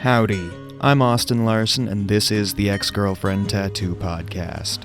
Howdy, I'm Austin Larson, and this is the Ex-Girlfriend Tattoo Podcast.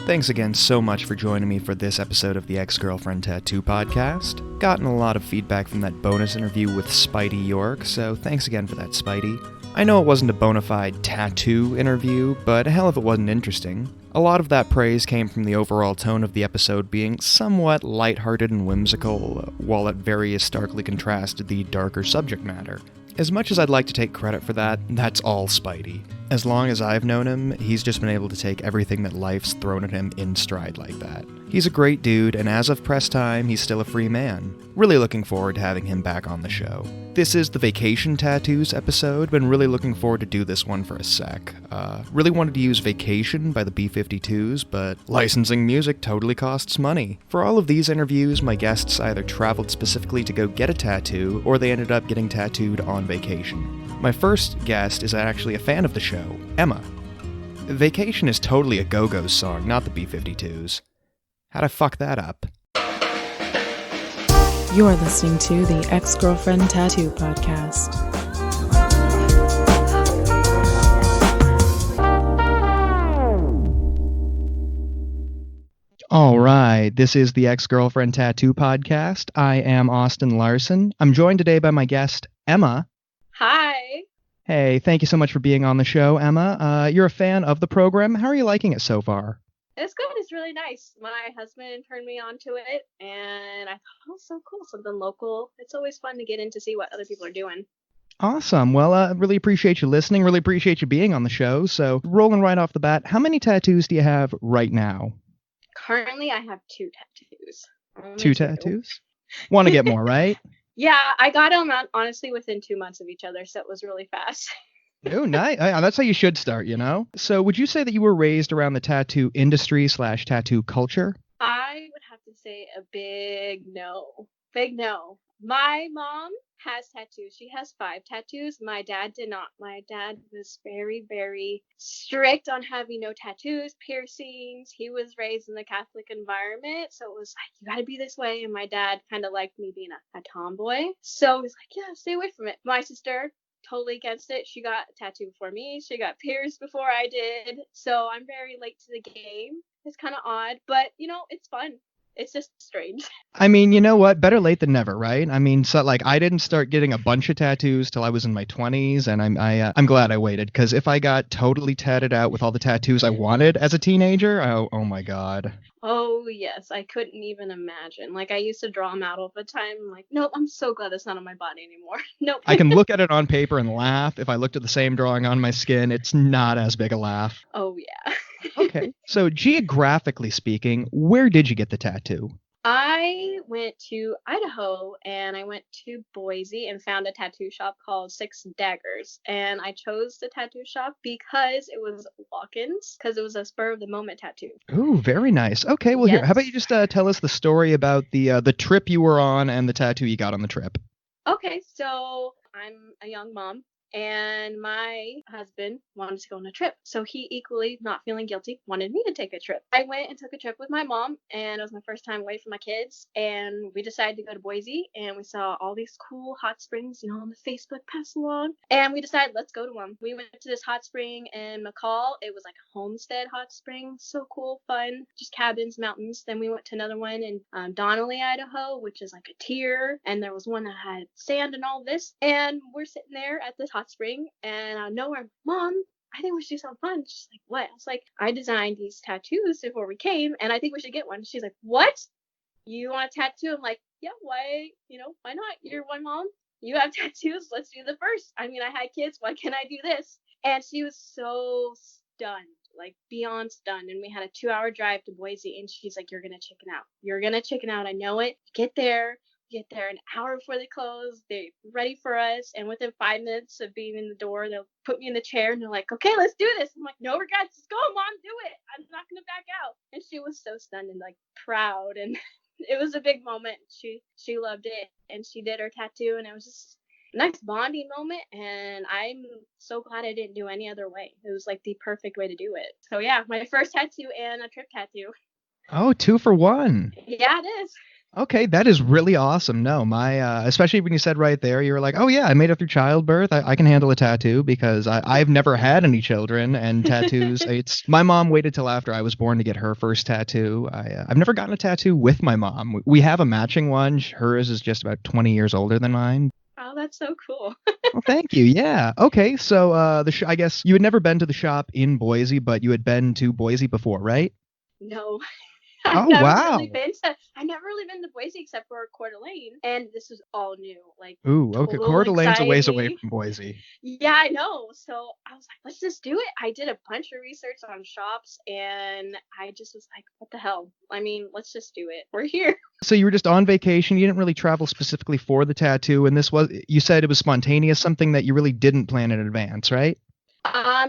Thanks again so much for joining me for this episode of the Ex-Girlfriend Tattoo Podcast. Gotten a lot of feedback from that bonus interview with Spidey York, so thanks again for that, Spidey. I know it wasn't a bona fide tattoo interview, but hell if it wasn't interesting. A lot of that praise came from the overall tone of the episode being somewhat lighthearted and whimsical, while it very starkly contrasted the darker subject matter. As much as I'd like to take credit for that, that's all Spidey. As long as I've known him, he's just been able to take everything that life's thrown at him in stride like that. He's a great dude, and as of press time, he's still a free man. Really looking forward to having him back on the show. This is the Vacation Tattoos episode, been really looking forward to do this one for a sec. Really wanted to use Vacation by the B-52s, but licensing music totally costs money. For all of these interviews, my guests either traveled specifically to go get a tattoo, or they ended up getting tattooed on vacation. My first guest is actually a fan of the show, Emma. Vacation is totally a Go-Go's song, not the B-52s. How'd I fuck that up? You're listening to the Ex-Girlfriend Tattoo Podcast. All right, this is the Ex-Girlfriend Tattoo Podcast. I am Austin Larson. I'm joined today by my guest, Emma. Hi. Hey, thank you so much for being on the show, Emma. You're a fan of the program. How are you liking it so far? It's good. It's really nice. My husband turned me on to it, and I thought, oh, so cool, something local. It's always fun to get in to see what other people are doing. Awesome. Well, really appreciate you listening. Really appreciate you being on the show. So, rolling right off the bat, how many tattoos do you have right now? Currently, I have 2 tattoos. Two tattoos? Want to get more, right? Yeah, I got them honestly within 2 months of each other, so it was really fast. Oh, nice. That's how you should start, you know? So would you say that you were raised around the tattoo industry / tattoo culture? I would have to say a big no. Big no. My mom has tattoos. She has 5 tattoos. My dad did not. My dad was very, very strict on having no tattoos, piercings. He was raised in the Catholic environment, so it was like, you gotta be this way. And my dad kind of liked me being a tomboy. So he was like, yeah, stay away from it. My sister, totally against it. She got a tattoo before me. She got pierced before I did. So I'm very late to the game. It's kind of odd, but you know, it's fun. It's just strange. I mean, you know what? Better late than never, right? I mean, so like I didn't start getting a bunch of tattoos till I was in my 20s, and I'm glad I waited, because if I got totally tatted out with all the tattoos I wanted as a teenager, oh my god. Oh yes, I couldn't even imagine. Like I used to draw them out all the time. I'm like, nope, I'm so glad that's not on my body anymore. Nope. I can look at it on paper and laugh. If I looked at the same drawing on my skin, it's not as big a laugh. Oh yeah. Okay. So geographically speaking, where did you get the tattoo? I went to Idaho and I went to Boise and found a tattoo shop called Six Daggers. And I chose the tattoo shop because it was walk-ins, because it was a spur of the moment tattoo. Ooh, very nice. Okay, well, Here, how about you just tell us the story about the trip you were on and the tattoo you got on the trip? Okay, so I'm a young mom. And my husband wanted to go on a trip. So he equally, not feeling guilty, wanted me to take a trip. I went and took a trip with my mom, and it was my first time away from my kids. And we decided to go to Boise, and we saw all these cool hot springs, you know, on the Facebook pass along. And we decided, let's go to one. We went to this hot spring in McCall. It was like a homestead hot spring. So cool, fun, just cabins, mountains. Then we went to another one in Donnelly, Idaho, which is like a tier. And there was one that had sand and all this. And we're sitting there at this hot spring, and out of nowhere, Mom, I think we should do something fun. She's like, what? I was like, I designed these tattoos before we came, and I think we should get one. She's like, what? You want a tattoo? I'm like, yeah, why? You know, why not? You're one mom. You have tattoos. Let's do the first. I mean, I had kids. Why can't I do this? And she was so stunned, like beyond stunned. And we had a 2-hour drive to Boise, and she's like, you're going to chicken out. You're going to chicken out. I know it. Get there an hour before they close. They're ready for us, and within 5 minutes of being in the door, they'll put me in the chair and they're like, okay, let's do this. I'm like, no regrets, let's go, Mom, do it. I'm not gonna back out. And she was so stunned and like proud, and it was a big moment. She loved it, and she did her tattoo, and it was just a nice bonding moment, and I'm so glad I didn't do any other way. It was like the perfect way to do it. So yeah, my first tattoo and a trip tattoo. Oh, 2 for 1. Yeah, it is. Okay, that is really awesome. No, especially when you said right there, you were like, oh yeah, I made it through childbirth. I can handle a tattoo because I've never had any children and tattoos. My mom waited till after I was born to get her first tattoo. I've never gotten a tattoo with my mom. We have a matching one. Hers is just about 20 years older than mine. Oh, that's so cool. Well, thank you. Yeah. Okay. So, I guess you had never been to the shop in Boise, but you had been to Boise before, right? No. Oh, wow. I've never really been to Boise except for Coeur d'Alene, and this was all new. Like, Ooh, okay. total Coeur d'Alene's a ways away anxiety. from Boise. Yeah, I know. So I was like, let's just do it. I did a bunch of research on shops, and I just was like, what the hell? I mean, let's just do it. We're here. So you were just on vacation. You didn't really travel specifically for the tattoo, and you said it was spontaneous, something that you really didn't plan in advance, right?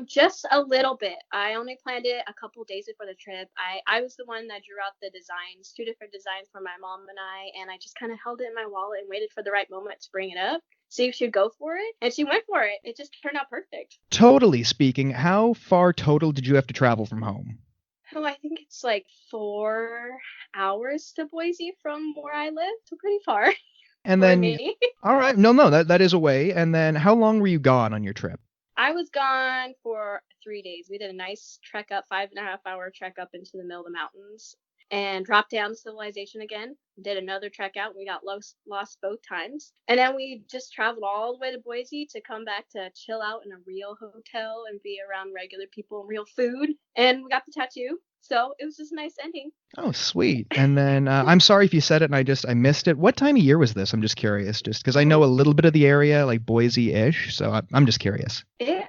Just a little bit. I only planned it a couple days before the trip. I was the one that drew out the designs, 2 different designs for my mom and I just kind of held it in my wallet and waited for the right moment to bring it up, see if she'd go for it. And she went for it. It just turned out perfect. Totally speaking, how far total did you have to travel from home? Oh, I think it's like 4 hours to Boise from where I live. So pretty far And for then, me. all right, no, that is a way. And then how long were you gone on your trip? I was gone for 3 days. We did a nice trek up, 5.5 hour trek up into the middle of the mountains and dropped down to civilization again. Did another trek out. We got lost both times. And then we just traveled all the way to Boise to come back to chill out in a real hotel and be around regular people and real food. And we got the tattoo. So it was just a nice ending. Oh, sweet. And then I'm sorry if you said it and I missed it. What time of year was this? I'm just curious, just because I know a little bit of the area, like Boise-ish. So I'm just curious. It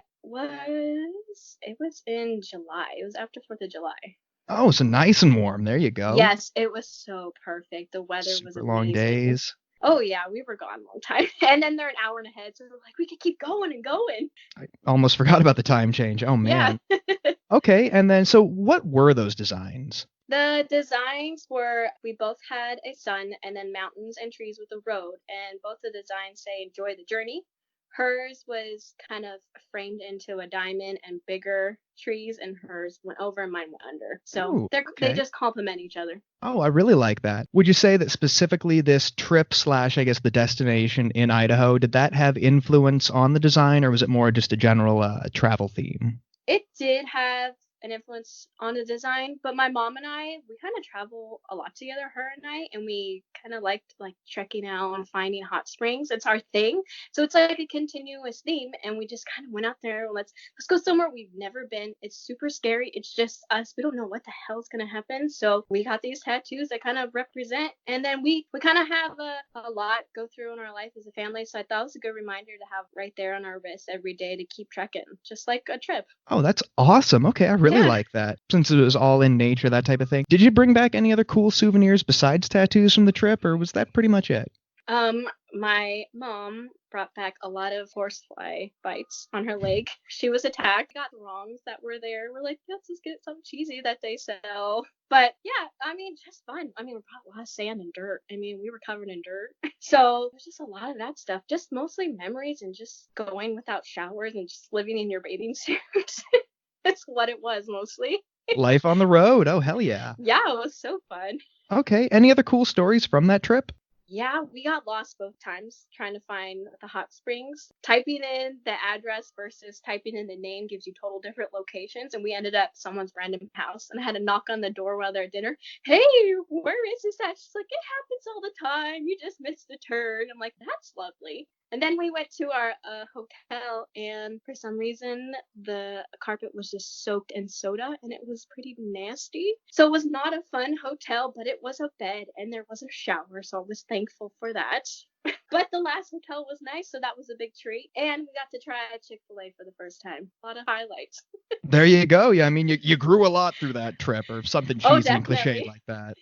was in July. It was after 4th of July. Oh, so nice and warm. There you go. Yes, it was so perfect. The weather was Super amazing. long days. Oh yeah, we were gone a long time. And then they're an hour and ahead, so we're like, we could keep going and going. I almost forgot about the time change. Oh, man. Yeah. Okay, and then, so what were those designs? The designs were, we both had a sun and then mountains and trees with a road. And both the designs say, enjoy the journey. Hers was kind of framed into a diamond and bigger trees, and hers went over and mine went under. So Ooh, they okay. just complement each other. Oh, I really like that. Would you say that specifically this trip / I guess the destination in Idaho, did that have influence on the design, or was it more just a general travel theme? It did have an influence on the design, but my mom and I, we kind of travel a lot together, her and I, and we kind of liked like trekking out and finding hot springs. It's our thing. So it's like a continuous theme, and we just kind of went out there. Let's go somewhere we've never been. It's super scary. It's just us. We don't know what the hell's gonna happen. So we got these tattoos that kind of represent, and then we kind of have a lot go through in our life as a family. So I thought it was a good reminder to have right there on our wrist every day to keep trekking, just like a trip. Oh, that's awesome. Okay, I really like that. Since it was all in nature, that type of thing. Did you bring back any other cool souvenirs besides tattoos from the trip, or was that pretty much it? My mom brought back a lot of horsefly bites on her leg. She was attacked. Got wrongs that were there. We're like, let's just get some cheesy that they sell. But yeah, I mean, just fun. I mean, we brought a lot of sand and dirt. I mean, we were covered in dirt. So there's just a lot of that stuff. Just mostly memories and just going without showers and just living in your bathing suit. That's what it was mostly. Life on the road. Oh, hell yeah. Yeah, it was so fun. Okay. Any other cool stories from that trip? Yeah, we got lost both times trying to find the hot springs. Typing in the address versus typing in the name gives you total different locations. And we ended up at someone's random house, and I had to knock on the door while they're at dinner. Hey, where is this at? She's like, it happens all the time. You just missed a turn. I'm like, that's lovely. And then we went to our hotel, and for some reason, the carpet was just soaked in soda, and it was pretty nasty. So it was not a fun hotel, but it was a bed, and there was a shower, so I was thankful for that. But the last hotel was nice, so that was a big treat. And we got to try Chick-fil-A for the first time. A lot of highlights. There you go. Yeah, I mean, you grew a lot through that trip, or something cheesy and definitely. cliched like that.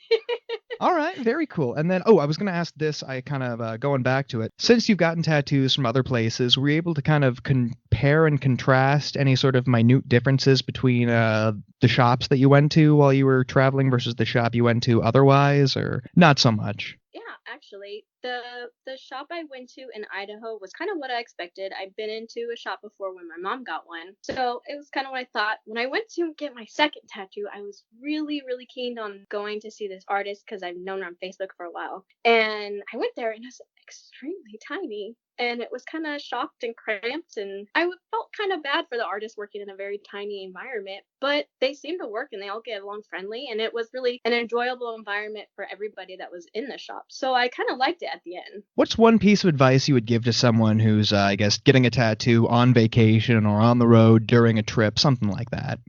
All right, very cool. And then, I was going to ask this, I kind of, going back to it. Since you've gotten tattoos from other places, were you able to kind of compare and contrast any sort of minute differences between the shops that you went to while you were traveling versus the shop you went to otherwise, or not so much? Yeah, actually, The shop I went to in Idaho was kind of what I expected. I've been into a shop before when my mom got one. So it was kind of what I thought. When I went to get my second tattoo, I was really, really keen on going to see this artist because I've known her on Facebook for a while. And I went there and it was extremely tiny. And it was kind of shocked and cramped, and I felt kind of bad for the artists working in a very tiny environment, but they seemed to work and they all get along friendly, and it was really an enjoyable environment for everybody that was in the shop. So I kind of liked it at the end. What's one piece of advice you would give to someone who's, I guess, getting a tattoo on vacation or on the road during a trip, something like that?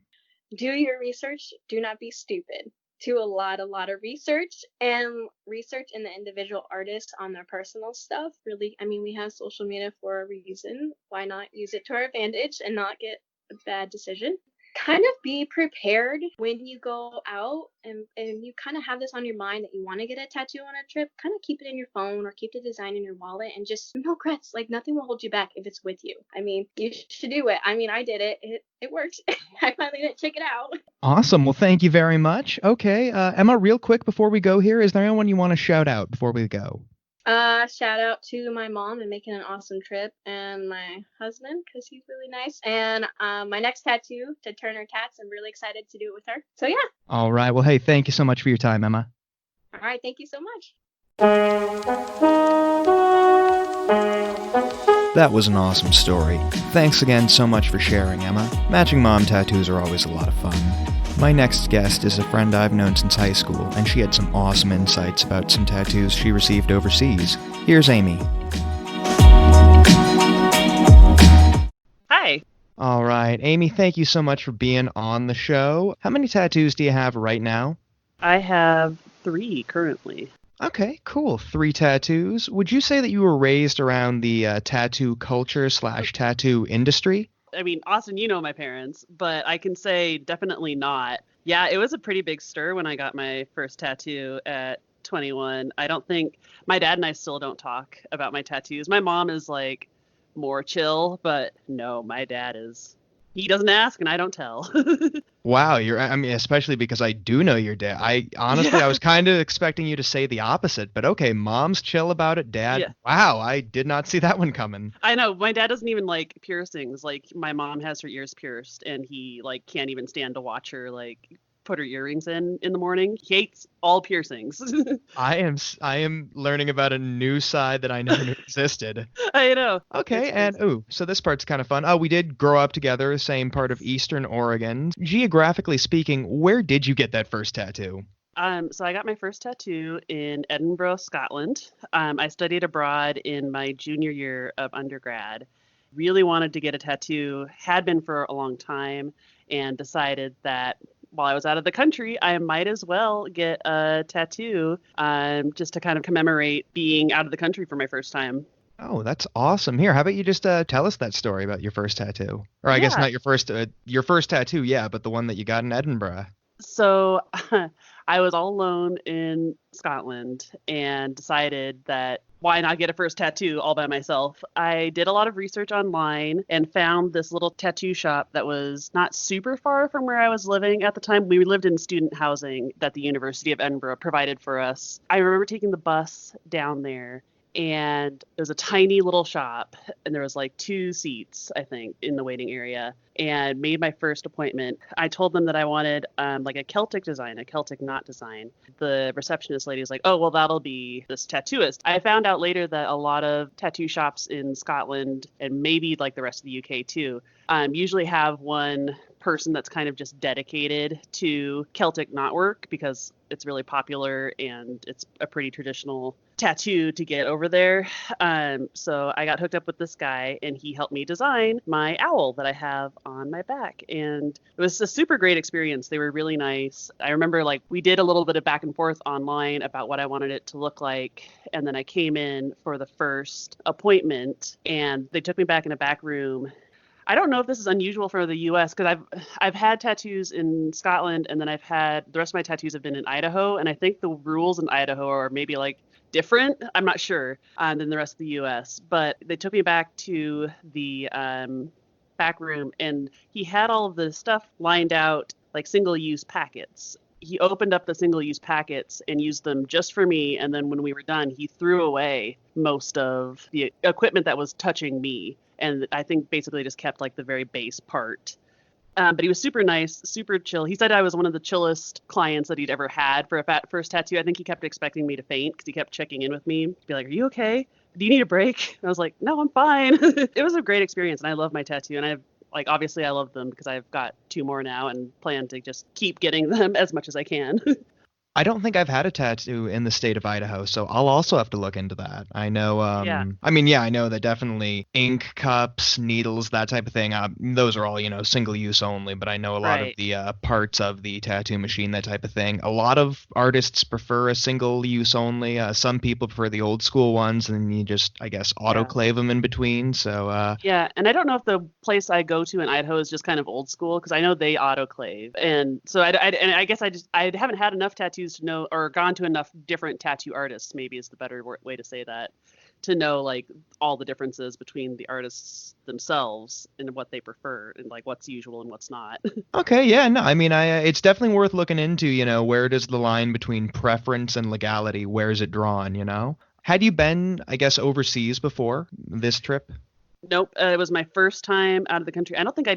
Do your research. Do not be stupid. Do a lot of research, and research in the individual artists on their personal stuff. Really, I mean, we have social media for a reason. Why not use it to our advantage and not get a bad decision? Kind of be prepared when you go out, and you kind of have this on your mind that you want to get a tattoo on a trip. Kind of keep it in your phone or keep the design in your wallet, and just no regrets. Like, nothing will hold you back if it's with you. I mean, you should do it. I mean, I did it. It worked. I finally didn't check it out. Awesome. Well, thank you very much. Okay, Emma, real quick before we go here, is there anyone you want to shout out before we go? Shout out to my mom and making an awesome trip, and my husband because he's really nice, and my next tattoo to Turner Tats. I'm really excited to do it with her. So yeah. All right. Well, hey, thank you so much for your time, Emma. All right. Thank you so much. That was an awesome story. Thanks again so much for sharing, Emma. Matching mom tattoos are always a lot of fun. My next guest is a friend I've known since high school, and she had some awesome insights about some tattoos she received overseas. Here's Amy. Hi. All right, Amy, thank you so much for being on the show. How many tattoos do you have right now? I have 3 currently. Okay, cool. 3 tattoos. Would you say that you were raised around the tattoo culture / tattoo industry? I mean, Austin, you know my parents, but I can say definitely not. Yeah, it was a pretty big stir when I got my first tattoo at 21. I don't think my dad and I still don't talk about my tattoos. My mom is like more chill, but no, my dad is. He doesn't ask and I don't tell. Wow, I mean, especially because I do know your dad. I was kind of expecting you to say the opposite, but okay, mom's chill about it, dad. Yeah. Wow, I did not see that one coming. I know, my dad doesn't even like piercings. Like, my mom has her ears pierced and he like can't even stand to watch her like put her earrings in the morning. He hates all piercings. I am learning about a new side that I never knew existed. I know. Okay, and so this part's kind of fun. Oh, we did grow up together, same part of Eastern Oregon. Geographically speaking, where did you get that first tattoo? So I got my first tattoo in Edinburgh, Scotland. I studied abroad in my junior year of undergrad. Really wanted to get a tattoo, had been for a long time, and decided that while I was out of the country, I might as well get a tattoo just to kind of commemorate being out of the country for my first time. Oh, that's awesome. Here, how about you just tell us that story about your first tattoo? Or I guess not your first tattoo, yeah, but the one that you got in Edinburgh. So I was all alone in Scotland and decided that why not get a first tattoo all by myself? I did a lot of research online and found this little tattoo shop that was not super far from where I was living at the time. We lived in student housing that the University of Edinburgh provided for us. I remember taking the bus down there, and it was a tiny little shop, and there was like 2 seats, I think, in the waiting area, and made my first appointment. I told them that I wanted like a Celtic design, a Celtic knot design. The receptionist lady was like, oh, well, that'll be this tattooist. I found out later that a lot of tattoo shops in Scotland, and maybe like the rest of the UK too, usually have one person that's kind of just dedicated to Celtic knotwork because it's really popular and it's a pretty traditional tattoo to get over there. So I got hooked up with this guy and he helped me design my owl that I have on my back. And it was a super great experience. They were really nice. I remember like we did a little bit of back and forth online about what I wanted it to look like. And then I came in for the first appointment and they took me back in a back room. I don't know if this is unusual for the U.S. because I've had tattoos in Scotland and then I've had the rest of my tattoos have been in Idaho, and I think the rules in Idaho are maybe like different. I'm not sure than the rest of the U.S. But they took me back to the back room and he had all of the stuff lined out like single-use packets. he opened up the single-use packets and used them just for me. And then when we were done, he threw away most of the equipment that was touching me. And I think basically just kept like the very base part. But he was super nice, super chill. He said I was one of the chillest clients that he'd ever had for a first tattoo. I think he kept expecting me to faint because he kept checking in with me, be like, "Are you okay? Do you need a break?" And I was like, "No, I'm fine." It was a great experience, and I love my tattoo. And obviously I love them because I've got 2 more now and plan to just keep getting them as much as I can. I don't think I've had a tattoo in the state of Idaho, so I'll also have to look into that. I know, Yeah. I know that definitely ink cups, needles, that type of thing, those are all, single use only, but I know a lot of Right. the parts of the tattoo machine, that type of thing. A lot of artists prefer a single use only. Some people prefer the old school ones, and then you just, I guess, autoclave them in between. So, Yeah, and I don't know if the place I go to in Idaho is just kind of old school because I know they autoclave, and so I guess I haven't had enough tattoos to know, or gone to enough different tattoo artists, maybe is the better way to say that, to know like all the differences between the artists themselves and what they prefer and like what's usual and what's not. okay, yeah, no, it's definitely worth looking into, where does the line between preference and legality, where is it drawn? Had you been, I guess, overseas before this trip? Nope, it was my first time out of the country. I don't think I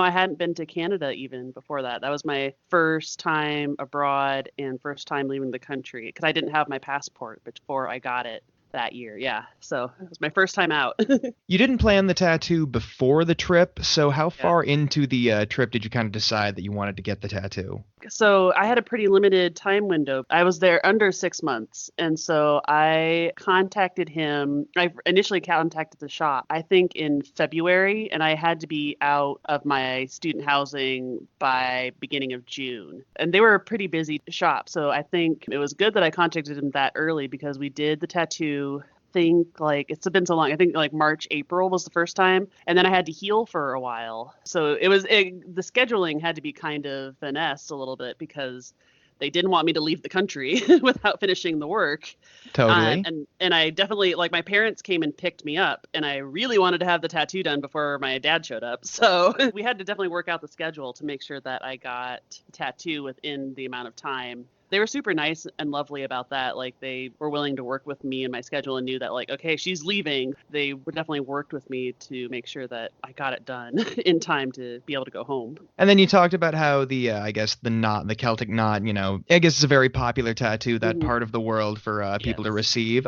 hadn't been to Canada even before that. That was my first time abroad and first time leaving the country because I didn't have my passport before I got it that year. Yeah, so it was my first time out. You didn't plan the tattoo before the trip, so how Yeah. far into the trip did you kind of decide that you wanted to get the tattoo? So I had a pretty limited time window. I was there under 6 months. And so I contacted him. I initially contacted the shop, I think in February, and I had to be out of my student housing by beginning of June. And they were a pretty busy shop. So I think it was good that I contacted him that early because we did the tattoo. Think like it's been so long. I think like March, April was the first time, and then I had to heal for a while. So the scheduling had to be kind of finessed a little bit because they didn't want me to leave the country without finishing the work. Totally. And I definitely like my parents came and picked me up, and I really wanted to have the tattoo done before my dad showed up. So we had to definitely work out the schedule to make sure that I got the tattoo within the amount of time. They were super nice and lovely about that. Like they were willing to work with me and my schedule and knew that like, okay, she's leaving. They definitely worked with me to make sure that I got it done in time to be able to go home. And then you talked about how I guess the Celtic knot, I guess it's a very popular tattoo, that Mhm. part of the world for people to Yes. receive.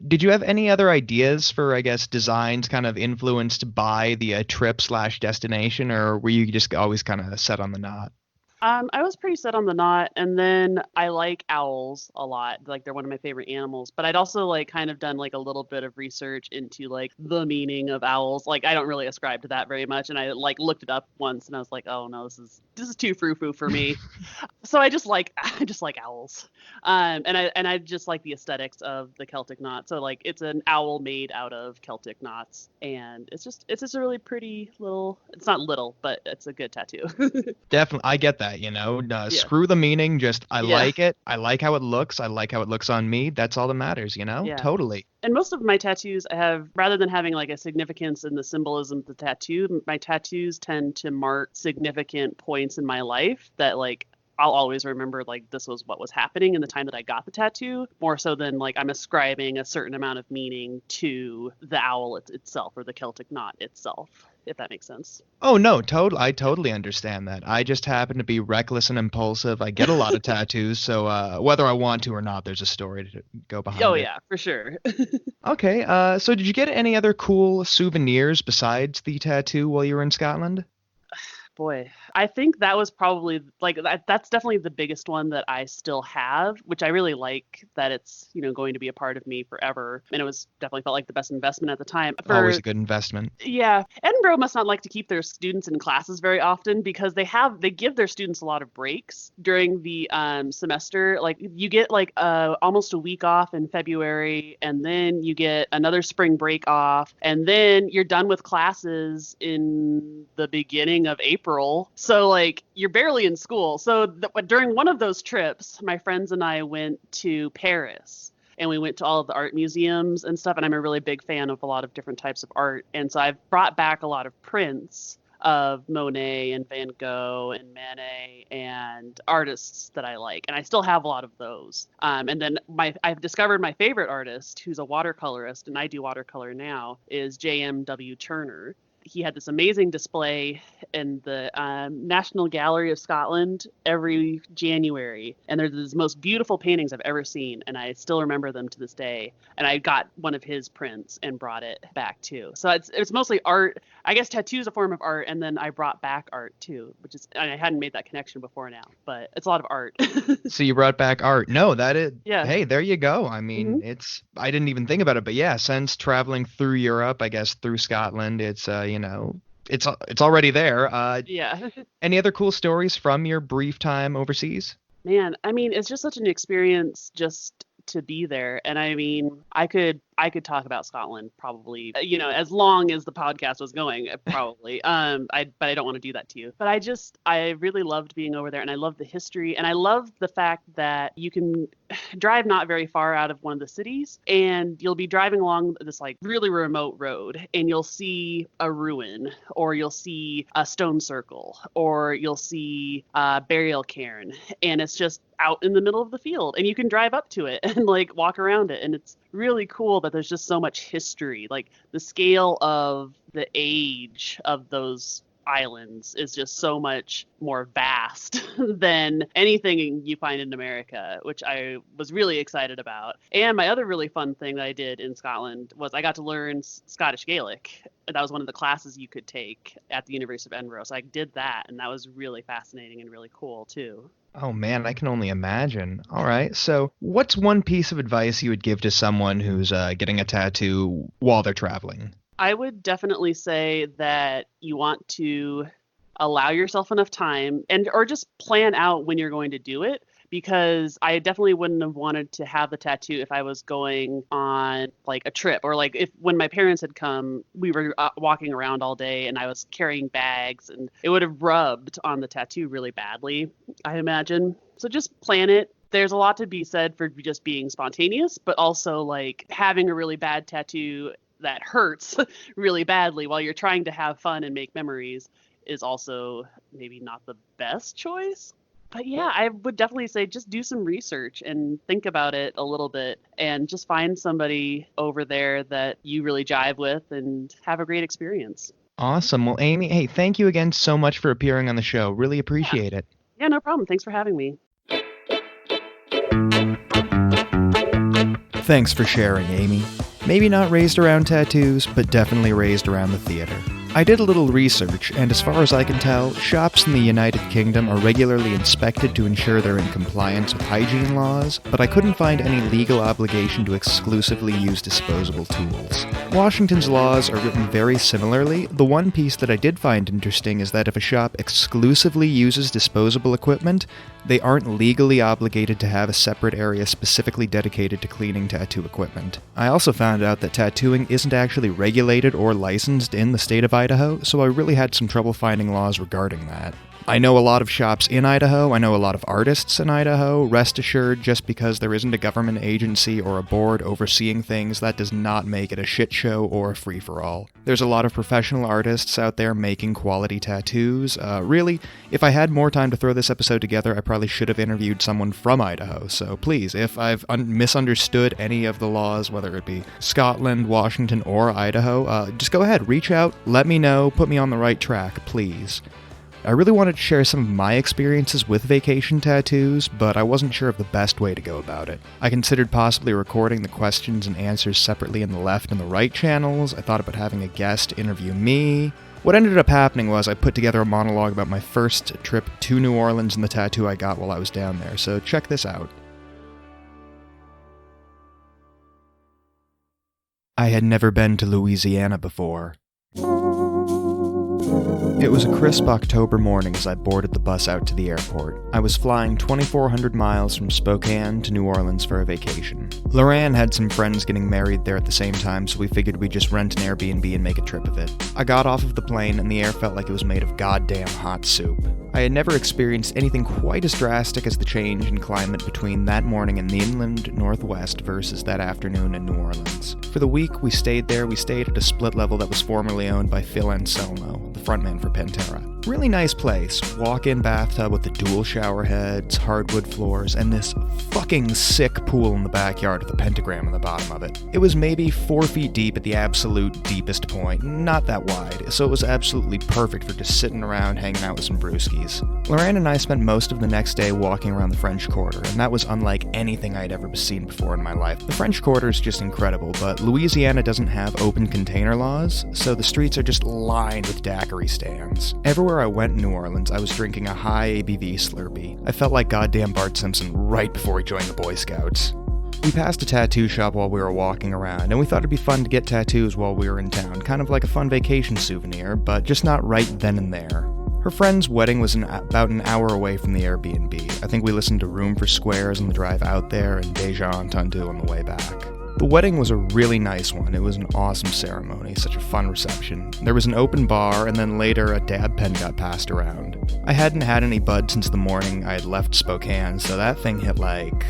Did you have any other ideas for, I guess, designs kind of influenced by the trip/destination, or were you just always kind of set on the knot? I was pretty set on the knot, and then I like owls a lot. Like they're one of my favorite animals. But I'd also like kind of done like a little bit of research into like the meaning of owls. Like I don't really ascribe to that very much, and I like looked it up once, and I was like, oh no, this is too frou-frou for me. So I just like owls, and I just like the aesthetics of the Celtic knot. So like it's an owl made out of Celtic knots, and it's just a really pretty little. It's not little, but it's a good tattoo. Definitely, I get that, screw the meaning, just I Yeah. like it. I like how it looks. I like how it looks on me. That's all that matters, Yeah. Totally. And most of my tattoos I have, rather than having like a significance in the symbolism of the tattoo, my tattoos tend to mark significant points in my life that like I'll always remember like this was what was happening in the time that I got the tattoo, more so than like I'm ascribing a certain amount of meaning to the owl itself or the Celtic knot itself, if that makes sense. Oh no, I totally understand that. I just happen to be reckless and impulsive. I get a lot of tattoos, so whether I want to or not, there's a story to go behind Oh it. yeah, for sure. Okay, so did you get any other cool souvenirs besides the tattoo while you were in Scotland? Boy, I think that was probably like that's definitely the biggest one that I still have, which I really like that it's, going to be a part of me forever. And it was definitely felt like the best investment at the time. Always a good investment. Yeah, Edinburgh must not like to keep their students in classes very often because they give their students a lot of breaks during the semester. Like you get like almost a week off in February, and then you get another spring break off, and then you're done with classes in the beginning of April. So like you're barely in school. So during one of those trips, my friends and I went to Paris. And we went to all of the art museums and stuff. And I'm a really big fan of a lot of different types of art. And so I've brought back a lot of prints of Monet and Van Gogh and Manet and artists that I like. And I still have a lot of those. And then I've discovered my favorite artist, who's a watercolorist, and I do watercolor now, is J.M.W. Turner. He had this amazing display in the National Gallery of Scotland every January. And they're the most beautiful paintings I've ever seen. And I still remember them to this day. And I got one of his prints and brought it back too. So it's mostly art. I guess tattoo is a form of art. And then I brought back art too, I hadn't made that connection before now, but it's a lot of art. So you brought back art. No, that is, yeah. Hey, there you go. I mean, I didn't even think about it, but yeah, since traveling through Europe, I guess through Scotland, it's, it's already there. Yeah. Any other cool stories from your brief time overseas? Man, I mean, it's just such an experience just to be there. And I mean, I could talk about Scotland probably, as long as the podcast was going, probably. But I don't want to do that to you. But I really loved being over there, and I love the history, and I love the fact that you can drive not very far out of one of the cities, and you'll be driving along this like really remote road, and you'll see a ruin, or you'll see a stone circle, or you'll see a burial cairn, and it's just out in the middle of the field, and you can drive up to it and like walk around it, and it's really cool that there's just so much history. Like the scale of the age of those islands is just so much more vast than anything you find in America, which I was really excited about. And my other really fun thing that I did in Scotland was I got to learn Scottish Gaelic. That was one of the classes you could take at the University of Edinburgh. So I did that, and that was really fascinating and really cool too. Oh man, I can only imagine. All right. So what's one piece of advice you would give to someone who's getting a tattoo while they're traveling? I would definitely say that you want to allow yourself enough time or just plan out when you're going to do it, because I definitely wouldn't have wanted to have the tattoo if I was going on like a trip, or like when my parents had come, we were walking around all day and I was carrying bags, and it would have rubbed on the tattoo really badly, I imagine. So just plan it. There's a lot to be said for just being spontaneous, but also like having a really bad tattoo that hurts really badly while you're trying to have fun and make memories is also maybe not the best choice. But yeah, I would definitely say just do some research and think about it a little bit, and just find somebody over there that you really jive with and have a great experience. Awesome. Well, Amy, hey, thank you again so much for appearing on the show. Really appreciate it. Yeah, no problem. Thanks for having me. Thanks for sharing, Amy. Maybe not raised around tattoos, but definitely raised around the theater. I did a little research, and as far as I can tell, shops in the United Kingdom are regularly inspected to ensure they're in compliance with hygiene laws, but I couldn't find any legal obligation to exclusively use disposable tools. Washington's laws are written very similarly. The one piece that I did find interesting is that if a shop exclusively uses disposable equipment, they aren't legally obligated to have a separate area specifically dedicated to cleaning tattoo equipment. I also found out that tattooing isn't actually regulated or licensed in the state of Idaho, so I really had some trouble finding laws regarding that. I know a lot of shops in Idaho, I know a lot of artists in Idaho. Rest assured, just because there isn't a government agency or a board overseeing things, that does not make it a shit show or a free-for-all. There's a lot of professional artists out there making quality tattoos. Really, if I had more time to throw this episode together, I probably should have interviewed someone from Idaho. So please, if I've misunderstood any of the laws, whether it be Scotland, Washington, or Idaho, just go ahead, reach out, let me know, put me on the right track, please. I really wanted to share some of my experiences with vacation tattoos, but I wasn't sure of the best way to go about it. I considered possibly recording the questions and answers separately in the left and the right channels. I thought about having a guest interview me. What ended up happening was I put together a monologue about my first trip to New Orleans and the tattoo I got while I was down there, so check this out. I had never been to Louisiana before. It was a crisp October morning as I boarded the bus out to the airport. I was flying 2,400 miles from Spokane to New Orleans for a vacation. Loran had some friends getting married there at the same time, so we figured we'd just rent an Airbnb and make a trip of it. I got off of the plane and the air felt like it was made of goddamn hot soup. I had never experienced anything quite as drastic as the change in climate between that morning in the inland Northwest versus that afternoon in New Orleans. For the week we stayed there, we stayed at a split level that was formerly owned by Phil Anselmo, the frontman for Pantera. Really nice place. Walk-in bathtub with the dual shower heads, hardwood floors, and this fucking sick pool in the backyard with a pentagram on the bottom of it. It was maybe 4 feet deep at the absolute deepest point, not that wide, so it was absolutely perfect for just sitting around hanging out with some brewskis. Lorraine and I spent most of the next day walking around the French Quarter, and that was unlike anything I'd ever seen before in my life. The French Quarter is just incredible, but Louisiana doesn't have open container laws, so the streets are just lined with daiquiri stands. Everywhere I went in New Orleans, I was drinking a high ABV Slurpee. I felt like goddamn Bart Simpson right before he joined the Boy Scouts. We passed a tattoo shop while we were walking around, and we thought it'd be fun to get tattoos while we were in town, kind of like a fun vacation souvenir, but just not right then and there. Her friend's wedding was about an hour away from the Airbnb. I think we listened to Room for Squares on the drive out there and Deja Entendu on the way back. The wedding was a really nice one. It was an awesome ceremony, such a fun reception. There was an open bar, and then later a dab pen got passed around. I hadn't had any bud since the morning I had left Spokane, so that thing hit like...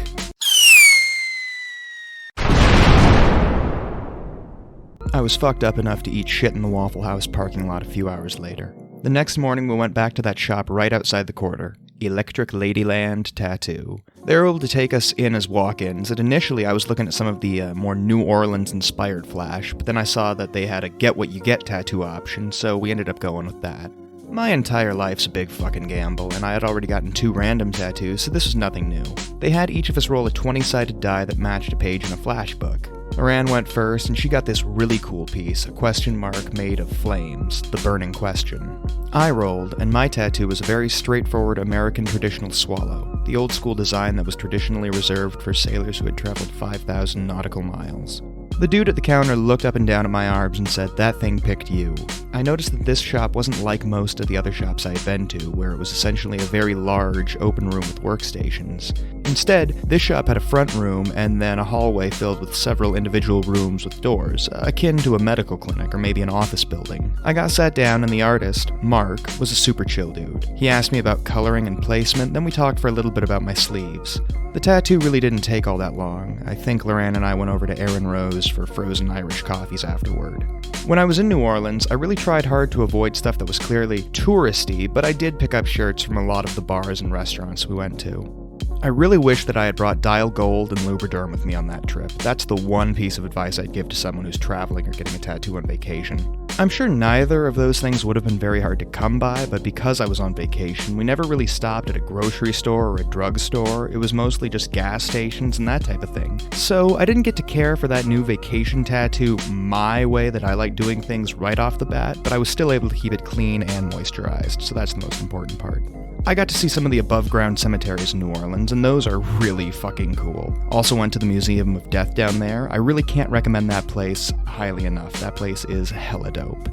I was fucked up enough to eat shit in the Waffle House parking lot a few hours later. The next morning we went back to that shop right outside the quarter, Electric Ladyland Tattoo. They were able to take us in as walk-ins, and initially I was looking at some of the more New Orleans-inspired flash, but then I saw that they had a get-what-you-get tattoo option, so we ended up going with that. My entire life's a big fucking gamble, and I had already gotten 2 random tattoos, so this was nothing new. They had each of us roll a 20-sided die that matched a page in a flash book. Loran went first, and she got this really cool piece, a question mark made of flames, the burning question. I rolled, and my tattoo was a very straightforward American traditional swallow, the old school design that was traditionally reserved for sailors who had traveled 5,000 nautical miles. The dude at the counter looked up and down at my arms and said, "That thing picked you." I noticed that this shop wasn't like most of the other shops I had been to, where it was essentially a very large, open room with workstations. Instead, this shop had a front room and then a hallway filled with several individual rooms with doors, akin to a medical clinic or maybe an office building. I got sat down and the artist, Mark, was a super chill dude. He asked me about coloring and placement, then we talked for a little bit about my sleeves. The tattoo really didn't take all that long. I think Loran and I went over to Aaron Rose for frozen Irish coffees afterward. When I was in New Orleans, I really tried hard to avoid stuff that was clearly touristy, but I did pick up shirts from a lot of the bars and restaurants we went to. I really wish that I had brought Dial Gold and Lubriderm with me on that trip. That's the one piece of advice I'd give to someone who's traveling or getting a tattoo on vacation. I'm sure neither of those things would have been very hard to come by, but because I was on vacation, we never really stopped at a grocery store or a drugstore. It was mostly just gas stations and that type of thing. So I didn't get to care for that new vacation tattoo my way that I like doing things right off the bat, but I was still able to keep it clean and moisturized, so that's the most important part. I got to see some of the above-ground cemeteries in New Orleans, and those are really fucking cool. Also went to the Museum of Death down there. I really can't recommend that place highly enough. That place is hella dope.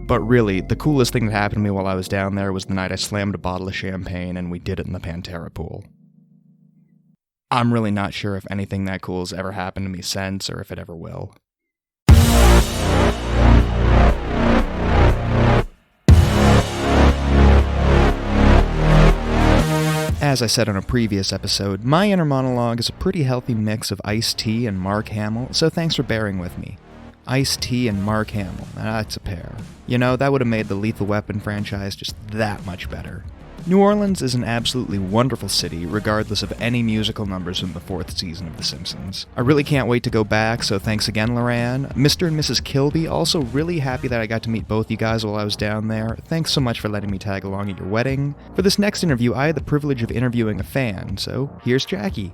But really, the coolest thing that happened to me while I was down there was the night I slammed a bottle of champagne and we did it in the Pantera pool. I'm really not sure if anything that cool has ever happened to me since, or if it ever will. As I said on a previous episode, my inner monologue is a pretty healthy mix of Ice-T and Mark Hamill, so thanks for bearing with me. Ice-T and Mark Hamill, that's a pair. You know, that would have made the Lethal Weapon franchise just that much better. New Orleans is an absolutely wonderful city, regardless of any musical numbers in the 4th season of The Simpsons. I really can't wait to go back, so thanks again, Loran. Mr. and Mrs. Kilby, also really happy that I got to meet both you guys while I was down there. Thanks so much for letting me tag along at your wedding. For this next interview, I had the privilege of interviewing a fan, so here's Jackie.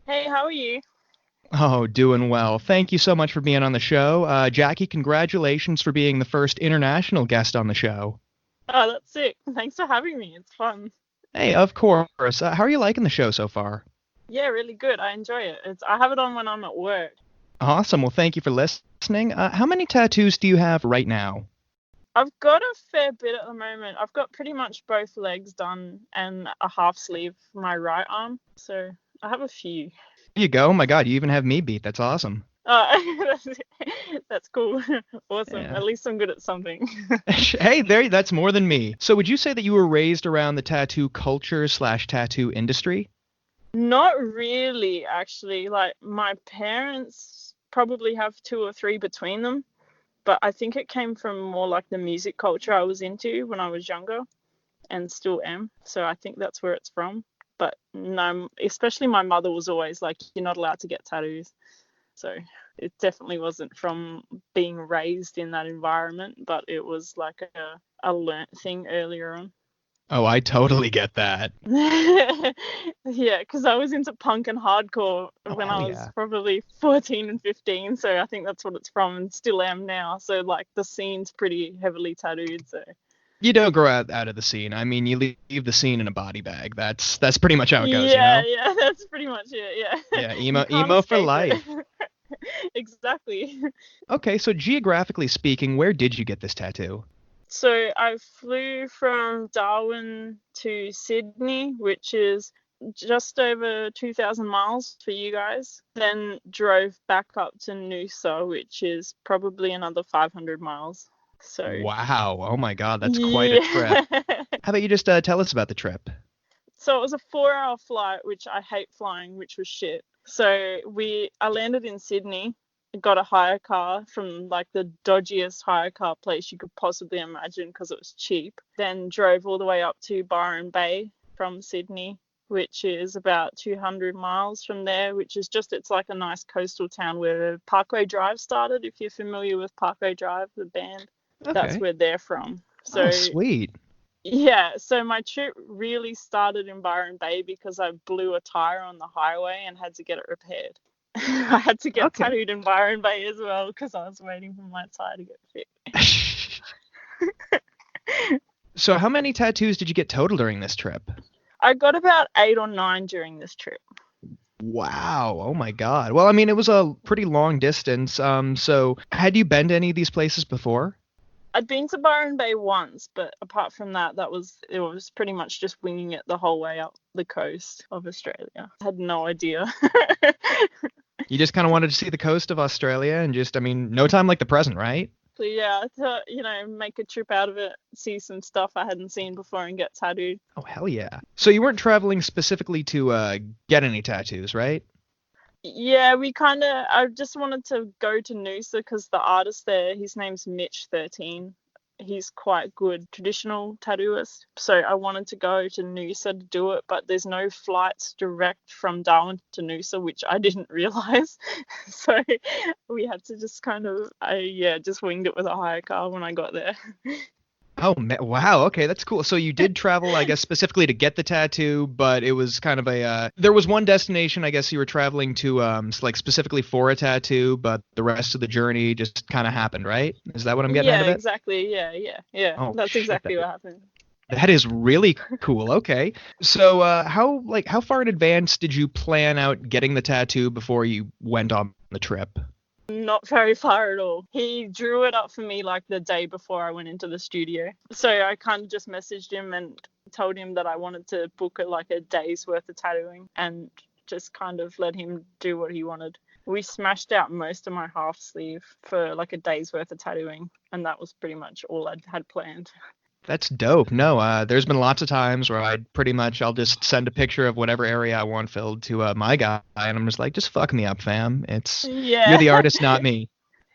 Hey, how are you? Oh, doing well. Thank you so much for being on the show. Jackie, congratulations for being the first international guest on the show. Oh, that's sick. Thanks for having me. It's fun. Hey, of course. How are you liking the show so far? Yeah, really good. I enjoy it. I have it on when I'm at work. Awesome. Well, thank you for listening. How many tattoos do you have right now? I've got a fair bit at the moment. I've got pretty much both legs done and a half sleeve for my right arm. So I have a few. There you go. Oh my God, you even have me beat. That's awesome. That's cool. Awesome. Yeah. At least I'm good at something. Hey, that's more than me. So would you say that you were raised around the tattoo culture / tattoo industry? Not really, actually. Like, my parents probably have 2 or 3 between them, but I think it came from more like the music culture I was into when I was younger and still am. So I think that's where it's from. But no, especially my mother was always like, you're not allowed to get tattoos. So it definitely wasn't from being raised in that environment, but it was like a learnt thing earlier on. Oh, I totally get that. Yeah, because I was into punk and hardcore when I hell was yeah. probably 14 and 15, so I think that's what it's from, and still am now. So like the scene's pretty heavily tattooed. So You don't grow out of the scene. I mean, you leave the scene in a body bag. That's pretty much how it goes, yeah, that's pretty much it. Yeah. Yeah, You can't emo for escape it. life. Exactly. Okay, so geographically speaking, where did you get this tattoo? So I flew from Darwin to Sydney, which is just over 2,000 miles for you guys. Then drove back up to Noosa, which is probably another 500 miles. So Wow. Oh my God, that's quite a trip. yeah. How about you just tell us about the trip? So it was a 4-hour flight, which I hate flying, which was shit. So I landed in Sydney, got a hire car from like the dodgiest hire car place you could possibly imagine because it was cheap. Then drove all the way up to Byron Bay from Sydney, which is about 200 miles from there, which is it's like a nice coastal town where Parkway Drive started. If you're familiar with Parkway Drive, the band, that's Okay. where they're from. So Oh, sweet. yeah, so my trip really started in Byron Bay because I blew a tire on the highway and had to get it repaired. I had to get Okay. tattooed in Byron Bay as well because I was waiting for my tire to get fit. So how many tattoos did you get total during this trip? I got about 8 or 9 during this trip. Wow. Oh my God. Well, I mean, it was a pretty long distance. So had you been to any of these places before? I'd been to Byron Bay once, but apart from that, it was pretty much just winging it the whole way up the coast of Australia. I had no idea. You just kind of wanted to see the coast of Australia and no time like the present, right? So yeah, to make a trip out of it, see some stuff I hadn't seen before and get tattooed. Oh, hell yeah. So you weren't traveling specifically to get any tattoos, right? Yeah, I just wanted to go to Noosa because the artist there, his name's Mitch13. He's quite good traditional tattooist. So I wanted to go to Noosa to do it, but there's no flights direct from Darwin to Noosa, which I didn't realize. So we had to just just winged it with a hire car when I got there. Oh, wow. Okay, that's cool. So you did travel, I guess, specifically to get the tattoo, but it was kind of there was one destination, I guess, you were traveling to, like specifically for a tattoo, but the rest of the journey just kind of happened, right? Is that what I'm getting out of it? Yeah, exactly. Yeah. Oh, That's shit, exactly what happened. That is really cool. Okay. So, how far in advance did you plan out getting the tattoo before you went on the trip? Not very far at all. He drew it up for me like the day before I went into the studio. So I kind of just messaged him and told him that I wanted to book like a day's worth of tattooing and just kind of let him do what he wanted. We smashed out most of my half sleeve for like a day's worth of tattooing, and that was pretty much all I had planned. That's dope. No, there's been lots of times where I'll just send a picture of whatever area I want filled to my guy, and I'm just like, just fuck me up, fam. Yeah. You're the artist, not me.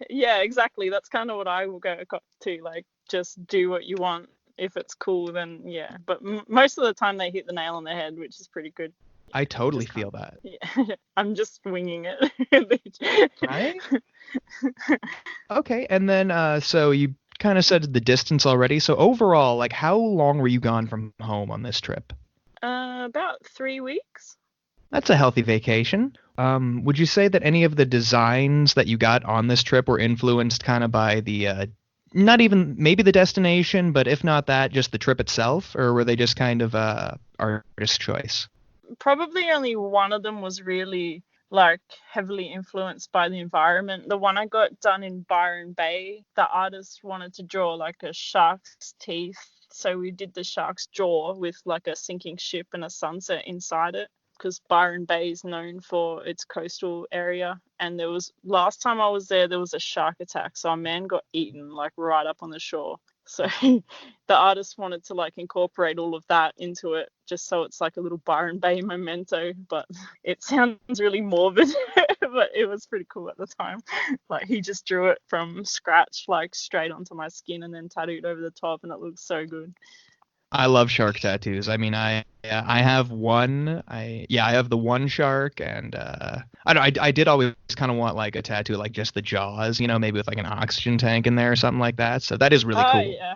Yeah, exactly. That's kind of what I will go to. Like, just do what you want. If it's cool, then yeah. But most of the time they hit the nail on the head, which is pretty good. I totally feel that. Yeah, I'm just winging it. Right? Okay, and then so you kind of said the distance already. So overall, like, how long were you gone from home on this trip? About 3 weeks. That's a healthy vacation. Would you say that any of the designs that you got on this trip were influenced kind of by the, not even maybe the destination, but if not that, just the trip itself, or were they just kind of artist choice? Probably only one of them was really like heavily influenced by the environment. The one I got done in Byron Bay, the artist wanted to draw like a shark's teeth. So we did the shark's jaw with like a sinking ship and a sunset inside it. because Byron Bay is known for its coastal area. And last time I was there was a shark attack. So a man got eaten like right up on the shore. So the artist wanted to like incorporate all of that into it, just so it's like a little Byron Bay memento. But it sounds really morbid, but it was pretty cool at the time. Like he just drew it from scratch, like straight onto my skin and then tattooed over the top, and it looks so good. I love shark tattoos. I mean, I have one. I have the one shark, and I don't know. I did always kind of want like a tattoo, like just the jaws, maybe with like an oxygen tank in there or something like that. So that is really cool. Oh yeah,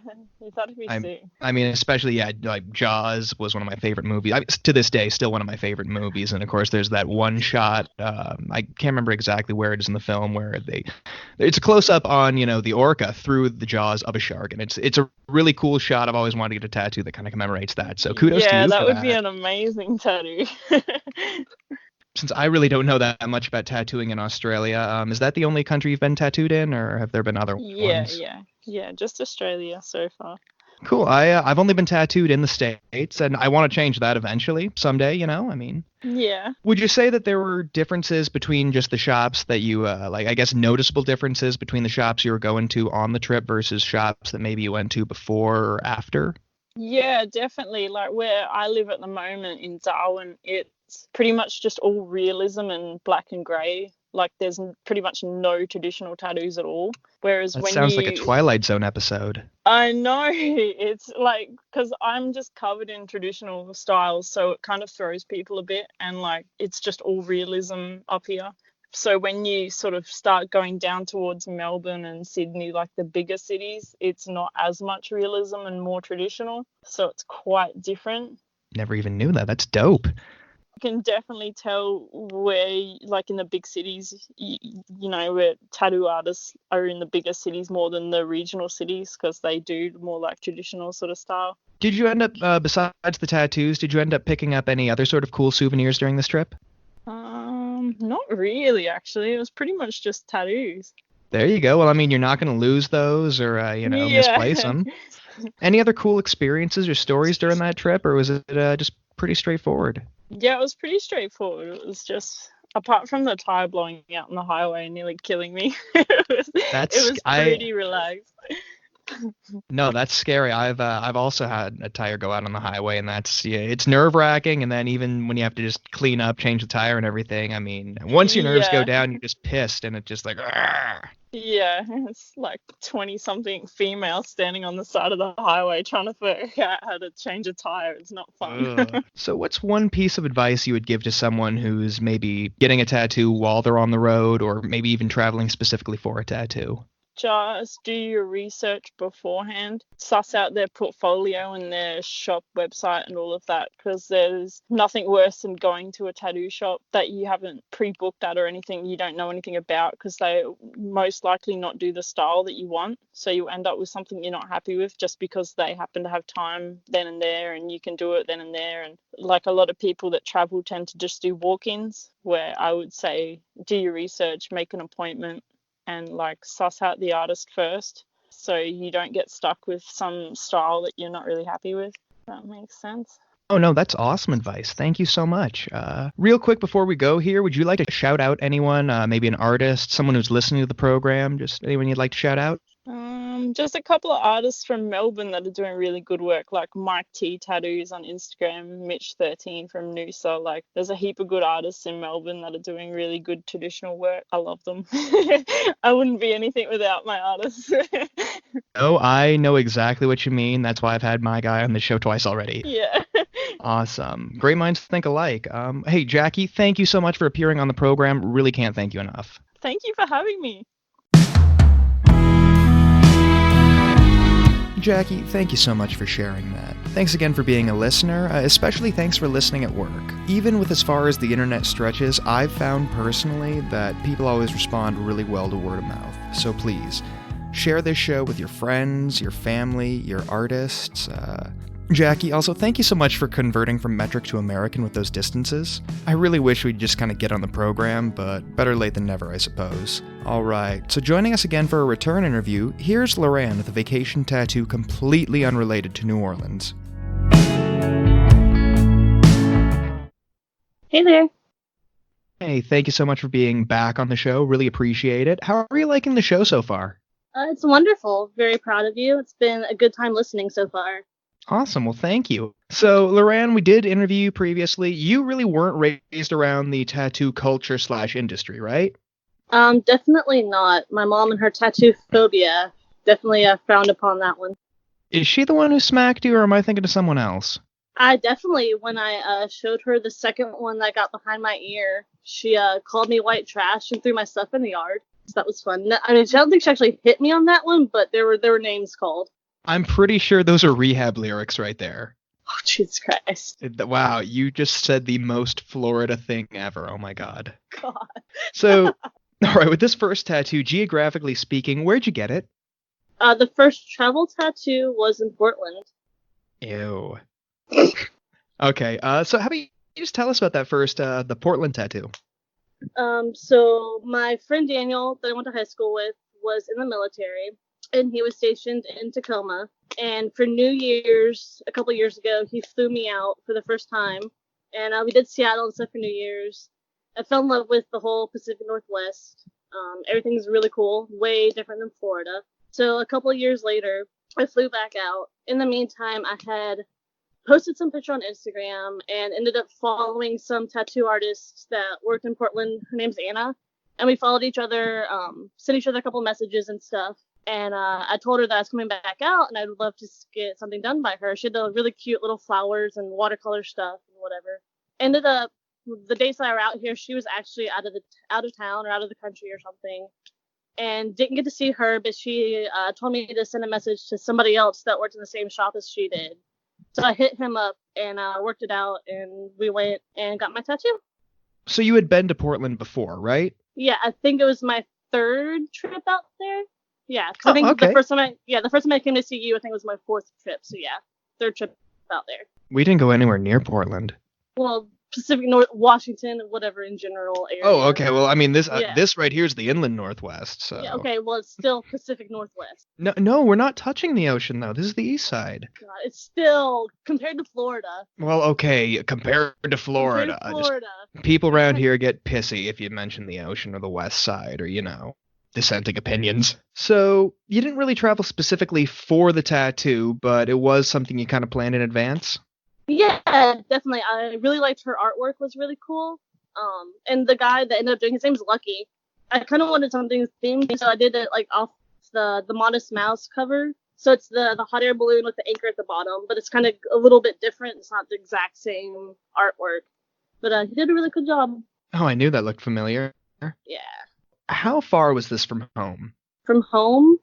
that'd be sick. I mean, especially like Jaws was one of my favorite movies. To this day, still one of my favorite movies. And of course, there's that one shot. I can't remember exactly where it is in the film where it's a close up on the orca through the jaws of a shark, and it's a really cool shot. I've always wanted to get a tattoo that kind of commemorates that. So kudos to you. Yeah, that for would be an amazing tattoo. Since I really don't know that much about tattooing in Australia, is that the only country you've been tattooed in, or have there been other ones? Yeah, just Australia so far. Cool. I've only been tattooed in the States, and I want to change that eventually, someday, I mean. Yeah. Would you say that there were differences between just the shops that you, I guess noticeable differences between the shops you were going to on the trip versus shops that maybe you went to before or after? Yeah, definitely. Like where I live at the moment in Darwin, it's pretty much just all realism and black and grey. Like there's pretty much no traditional tattoos at all. Whereas that sounds like a Twilight Zone episode. I know. It's like, because I'm just covered in traditional styles, so it kind of throws people a bit, and like it's just all realism up here. So when you sort of start going down towards Melbourne and Sydney, like the bigger cities, it's not as much realism and more traditional. So it's quite different. Never even knew that. That's dope. You can definitely tell where, like in the big cities, where tattoo artists are in the bigger cities more than the regional cities, because they do more like traditional sort of style. Did you end up, besides the tattoos, did you end up picking up any other sort of cool souvenirs during this trip? Not really, actually. It was pretty much just tattoos. There you go. Well, I mean, you're not going to lose those or, misplace them. Any other cool experiences or stories during that trip, or was it just pretty straightforward? Yeah, it was pretty straightforward. It was just, apart from the tire blowing out on the highway and nearly killing me, it was pretty relaxed. No, that's scary. I've also had a tire go out on the highway, and it's nerve-wracking. And then even when you have to just clean up, change the tire and everything, I mean, once your nerves go down, you're just pissed, and it's just like, argh. Yeah, it's like 20-something female standing on the side of the highway trying to figure out how to change a tire. It's not fun. So what's one piece of advice you would give to someone who's maybe getting a tattoo while they're on the road, or maybe even traveling specifically for a tattoo? Just do your research beforehand, suss out their portfolio and their shop website and all of that, because there's nothing worse than going to a tattoo shop that you haven't pre-booked at or anything, you don't know anything about, because they most likely not do the style that you want. So you end up with something you're not happy with just because they happen to have time then and there and you can do it then and there. And like a lot of people that travel tend to just do walk-ins, where I would say do your research, make an appointment, and like suss out the artist first, so you don't get stuck with some style that you're not really happy with. That makes sense. Oh no, that's awesome advice. Thank you so much. Real quick before we go here, would you like to shout out anyone, maybe an artist, someone who's listening to the program, just anyone you'd like to shout out? Just a couple of artists from Melbourne that are doing really good work, like Mike T Tattoos on Instagram, Mitch13 from Noosa. Like there's a heap of good artists in Melbourne that are doing really good traditional work. I love them. I wouldn't be anything without my artists. Oh, I know exactly what you mean. That's why I've had my guy on the show twice already. Yeah. Awesome. Great minds think alike. Hey, Jackie, thank you so much for appearing on the program. Really can't thank you enough. Thank you for having me. Jackie, thank you so much for sharing that. Thanks again for being a listener, especially thanks for listening at work. Even with as far as the internet stretches, I've found personally that people always respond really well to word of mouth. So please, share this show with your friends, your family, your artists. Jackie, also thank you so much for converting from metric to American with those distances. I really wish we'd just kind of get on the program, but better late than never, I suppose. Alright, so joining us again for a return interview, here's Loran with a vacation tattoo completely unrelated to New Orleans. Hey there. Hey, thank you so much for being back on the show. Really appreciate it. How are you liking the show so far? It's wonderful. Very proud of you. It's been a good time listening so far. Awesome. Well, thank you. So, Loran, we did interview you previously. You really weren't raised around the tattoo culture / industry, right? Definitely not. My mom and her tattoo phobia definitely frowned upon that one. Is she the one who smacked you, or am I thinking of someone else? I definitely, when I showed her the second one that got behind my ear, she called me white trash and threw my stuff in the yard. So that was fun. I mean, I don't think she actually hit me on that one, but there were names called. I'm pretty sure those are Rehab lyrics right there. Oh, Jesus Christ. Wow, you just said the most Florida thing ever. Oh my God. God. So, all right, with this first tattoo, geographically speaking, where'd you get it? The first travel tattoo was in Portland. Ew. Okay, so how about you just tell us about that first, the Portland tattoo? So my friend Daniel that I went to high school with was in the military, and he was stationed in Tacoma. And for New Year's, a couple years ago, he flew me out for the first time. And we did Seattle and stuff for New Year's. I fell in love with the whole Pacific Northwest. Everything's really cool, way different than Florida. So a couple of years later, I flew back out. In the meantime, I had posted some picture on Instagram and ended up following some tattoo artists that worked in Portland. Her name's Anna. And we followed each other, sent each other a couple messages and stuff. And I told her that I was coming back out and I'd love to get something done by her. She had the really cute little flowers and watercolor stuff and whatever. Ended up, the days that I were out here, she was actually out of town or out of the country or something. And didn't get to see her, but she told me to send a message to somebody else that worked in the same shop as she did. So I hit him up and worked it out, and we went and got my tattoo. So you had been to Portland before, right? Yeah, I think it was my third trip out there. Yeah, cause I think okay. the first time I came to see you, I think it was my fourth trip. So yeah, third trip out there. We didn't go anywhere near Portland. Well, Pacific North, Washington, whatever in general area. Oh, okay. Well, I mean, this Yeah. this right here is the inland Northwest. So. Yeah, okay, well, it's still Pacific Northwest. No, we're not touching the ocean though. This is the east side. God, it's still compared to Florida. Well, okay, compared to Florida. Compared to Florida. People around here get pissy if you mention the ocean or the west side or, dissenting opinions. So, you didn't really travel specifically for the tattoo, but it was something you kind of planned in advance? Yeah, definitely. I really liked her artwork, was really cool. And the guy that ended up doing, his name's Lucky. I kind of wanted something themed, so I did it like off the Modest Mouse cover. So it's the hot air balloon with the anchor at the bottom, but it's kind of a little bit different. It's not the exact same artwork. But he did a really good job. Oh, I knew that looked familiar. Yeah. How far was this from home? From home,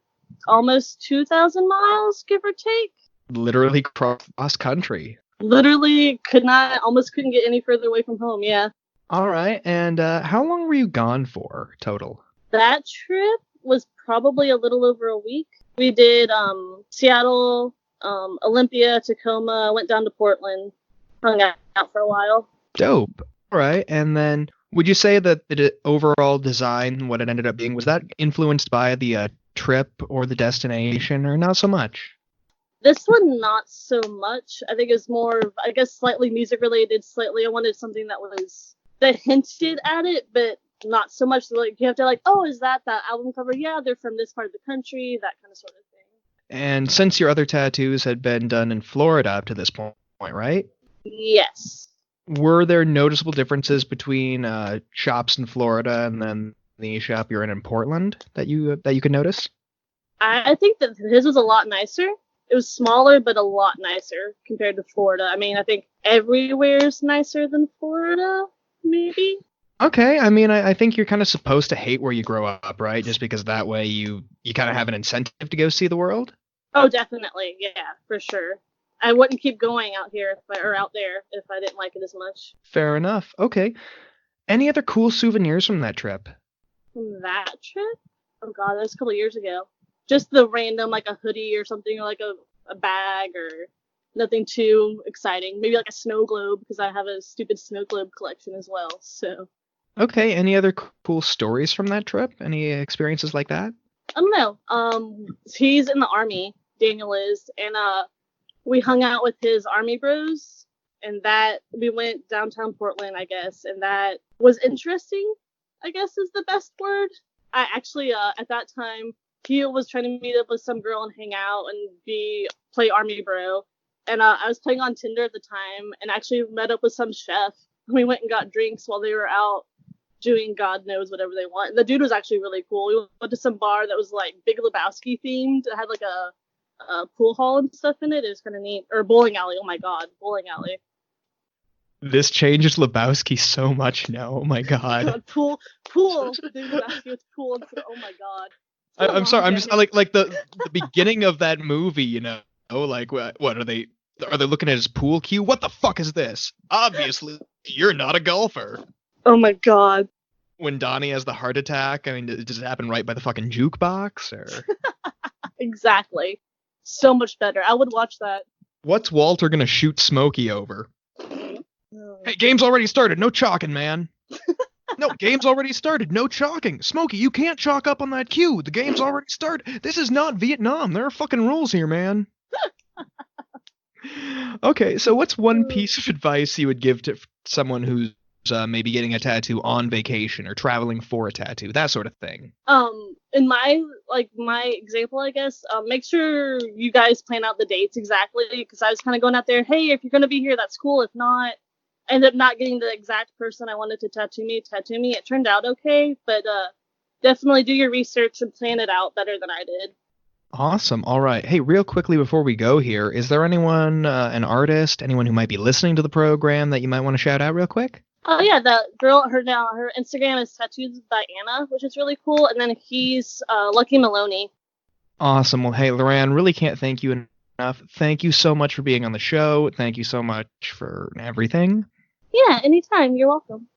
almost 2,000 miles, give or take. Literally cross country. Literally almost couldn't get any further away from home, yeah. All right, and how long were you gone for total? That trip was probably a little over a week. We did Seattle, Olympia, Tacoma, went down to Portland, hung out for a while. Dope. All right, and then would you say that the overall design, what it ended up being, was that influenced by the trip or the destination, or not so much? This one, not so much. I think it's more, I guess, slightly music related. I wanted something that hinted at it, but not so much. Like you have to oh, is that album cover? Yeah, they're from this part of the country, that kind of sort of thing. And since your other tattoos had been done in Florida up to this point, right? Yes. Were there noticeable differences between shops in Florida and then the shop you're in Portland that you could notice? I think that his was a lot nicer. It was smaller, but a lot nicer compared to Florida. I mean, I think everywhere's nicer than Florida, maybe. Okay, I mean, I think you're kind of supposed to hate where you grow up, right? Just because that way you kind of have an incentive to go see the world? Oh, definitely. Yeah, for sure. I wouldn't keep going out there if I didn't like it as much. Fair enough. Okay. Any other cool souvenirs from that trip? From that trip? Oh, God, that was a couple of years ago. Just the random, like a hoodie or something, or like a bag, or nothing too exciting. Maybe like a snow globe, because I have a stupid snow globe collection as well, so. Okay, any other cool stories from that trip? Any experiences like that? I don't know. He's in the Army, Daniel is, and we hung out with his Army bros, and that we went downtown Portland, I guess, and that was interesting, I guess is the best word. I actually, at that time, he was trying to meet up with some girl and hang out and play Army Bro. And I was playing on Tinder at the time and actually met up with some chef. We went and got drinks while they were out doing God knows whatever they want. And the dude was actually really cool. We went to some bar that was like Big Lebowski themed. It had like a pool hall and stuff in it. It was kind of neat. Or bowling alley. Oh my God, bowling alley. This changes Lebowski so much now. Oh my God. Pool. Big Lebowski with pool. Oh my God. I'm sorry. I'm just like the beginning of that movie. You know, like what are they? Are they looking at his pool cue? What the fuck is this? Obviously, you're not a golfer. Oh my God. When Donnie has the heart attack, I mean, does it happen right by the fucking jukebox? Or Exactly. So much better. I would watch that. what's Walter gonna shoot Smokey over? Hey, game's already started. No chalking, man. No, game's already started. No chalking. Smokey, you can't chalk up on that cue. The game's already started. This is not Vietnam. There are fucking rules here, man. Okay, so what's one piece of advice you would give to someone who's maybe getting a tattoo on vacation or traveling for a tattoo, that sort of thing? In my example, I guess, make sure you guys plan out the dates exactly, because I was kind of going out there, hey, if you're going to be here, that's cool. If not, I ended up not getting the exact person I wanted to tattoo me. It turned out okay, but definitely do your research and plan it out better than I did. Awesome. All right. Hey, real quickly before we go here, is there anyone, an artist, anyone who might be listening to the program that you might want to shout out real quick? Oh yeah, the girl, her Instagram is Tattoos by Anna, which is really cool. And then he's Lucky Maloney. Awesome. Well, hey, Loran, really can't thank you enough. Thank you so much for being on the show. Thank you so much for everything. Yeah, anytime. You're welcome.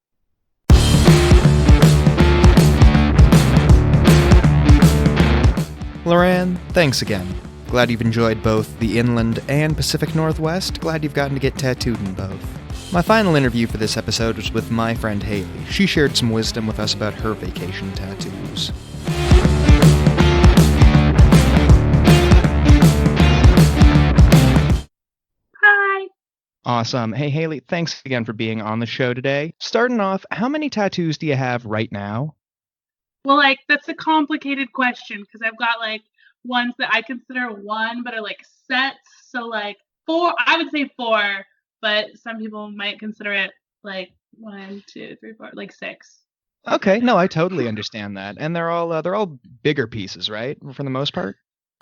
Loran, thanks again. Glad you've enjoyed both the Inland and Pacific Northwest. Glad you've gotten to get tattooed in both. My final interview for this episode was with my friend Haley. She shared some wisdom with us about her vacation tattoos. Hi. Awesome. Hey, Haley, thanks again for being on the show today. Starting off, how many tattoos do you have right now? Well, that's a complicated question because I've got ones that I consider one, but are sets. So 4, I would say 4, but some people might consider it 1, 2, 3, 4, 6. Okay, no, I totally understand that. And they're all bigger pieces, right? For the most part?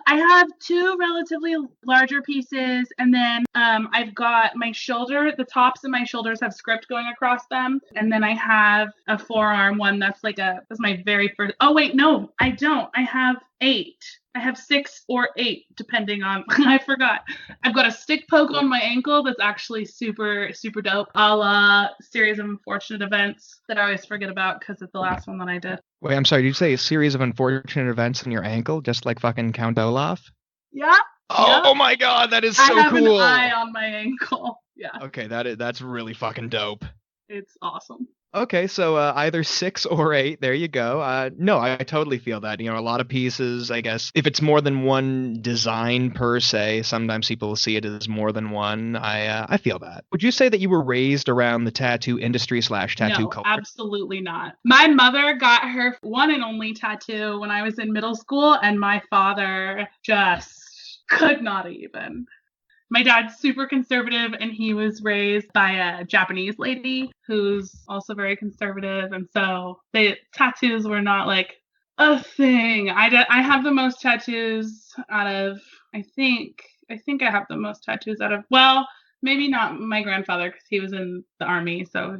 I have 2 relatively larger pieces, and then I've got my shoulder. The tops of my shoulders have script going across them, and then I have a forearm one that's that's my very first. Oh wait, no, I don't. I have 8. I have 6 or 8, depending on. I forgot. I've got a stick poke on my ankle that's actually super, super dope. A la Series of Unfortunate Events that I always forget about because it's the last one that I did. Wait, I'm sorry, did you say a series of unfortunate events in your ankle, just like fucking Count Olaf? Yeah. Oh my god, that is so cool. I have an eye on my ankle. Yeah. Okay, that's really fucking dope. It's awesome. Okay, so either 6 or 8, there you go. No, I totally feel that. You know, a lot of pieces, I guess, if it's more than one design per se, sometimes people see it as more than one. I feel that. Would you say that you were raised around the tattoo industry / tattoo culture? Absolutely not. My mother got her one and only tattoo when I was in middle school, and my father just could not even. My dad's super conservative, and he was raised by a Japanese lady who's also very conservative, and so the tattoos were not a thing. I have the most tattoos out of, I think I have the most tattoos out of, well, maybe not my grandfather because he was in the army, so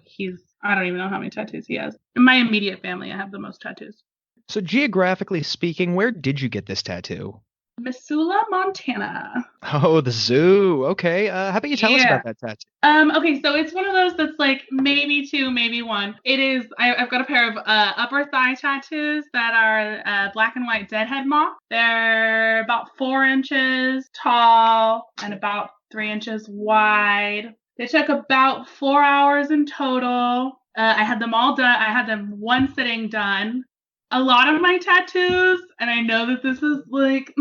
I don't even know how many tattoos he has. In my immediate family, I have the most tattoos. So geographically speaking, where did you get this tattoo? Missoula, Montana. Oh, the zoo. Okay. How about you tell us about that tattoo? Okay, so it's one of those that's maybe 2, maybe 1. It is, I've got a pair of upper thigh tattoos that are black and white deadhead moth. They're about 4 inches tall and about 3 inches wide. They took about 4 hours in total. I had them all done. I had them one sitting done. a lot of my tattoos, and I know that this is like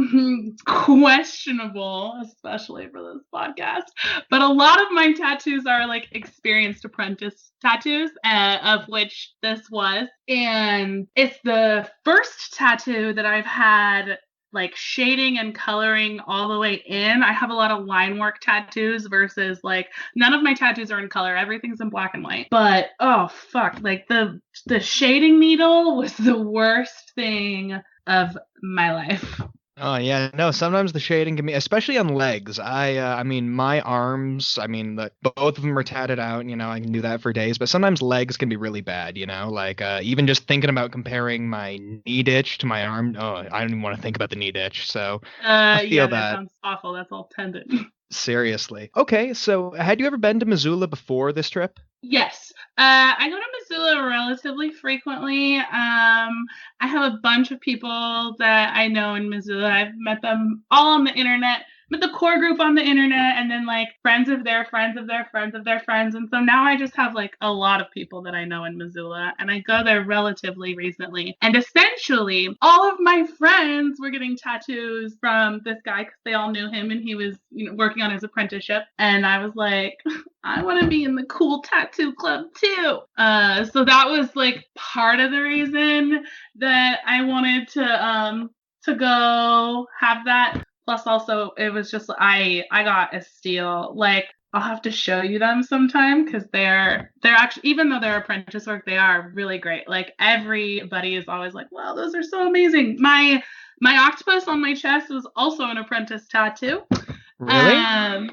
questionable, especially for this podcast, but a lot of my tattoos are like experienced apprentice tattoos, of which this was. And it's the first tattoo that I've had like shading and coloring all the way in. I have a lot of line work tattoos versus like none of my tattoos are in color. Everything's in black and white. But oh fuck, like the shading needle was the worst thing of my life. Oh yeah, no. Sometimes the shading can be, especially on legs. I mean, my arms. I mean, both of them are tatted out. You know, I can do that for days. But sometimes legs can be really bad. You know, like even just thinking about comparing my knee ditch to my arm. Oh, I don't even want to think about the knee ditch. So I feel yeah, that sounds awful. That's all tendon. Seriously. Okay, so had you ever been to Missoula before this trip? Yes. I go to Missoula relatively frequently. I have a bunch of people that I know in Missoula. I've met them all on the internet, met the core group on the internet, and then like friends of their friends of their friends of their friends. And so now I just have like a lot of people that I know in Missoula, and I go there relatively recently. And essentially, all of my friends were getting tattoos from this guy because they all knew him and he was, working on his apprenticeship. And I was like, I want to be in the cool tattoo club too. So that was like part of the reason that I wanted to go have that. Plus also it was just I got a steal. Like I'll have to show you them sometime because they're actually, even though they're apprentice work, they are really great. Like everybody is always like, wow, those are so amazing. My octopus on my chest was also an apprentice tattoo. Really?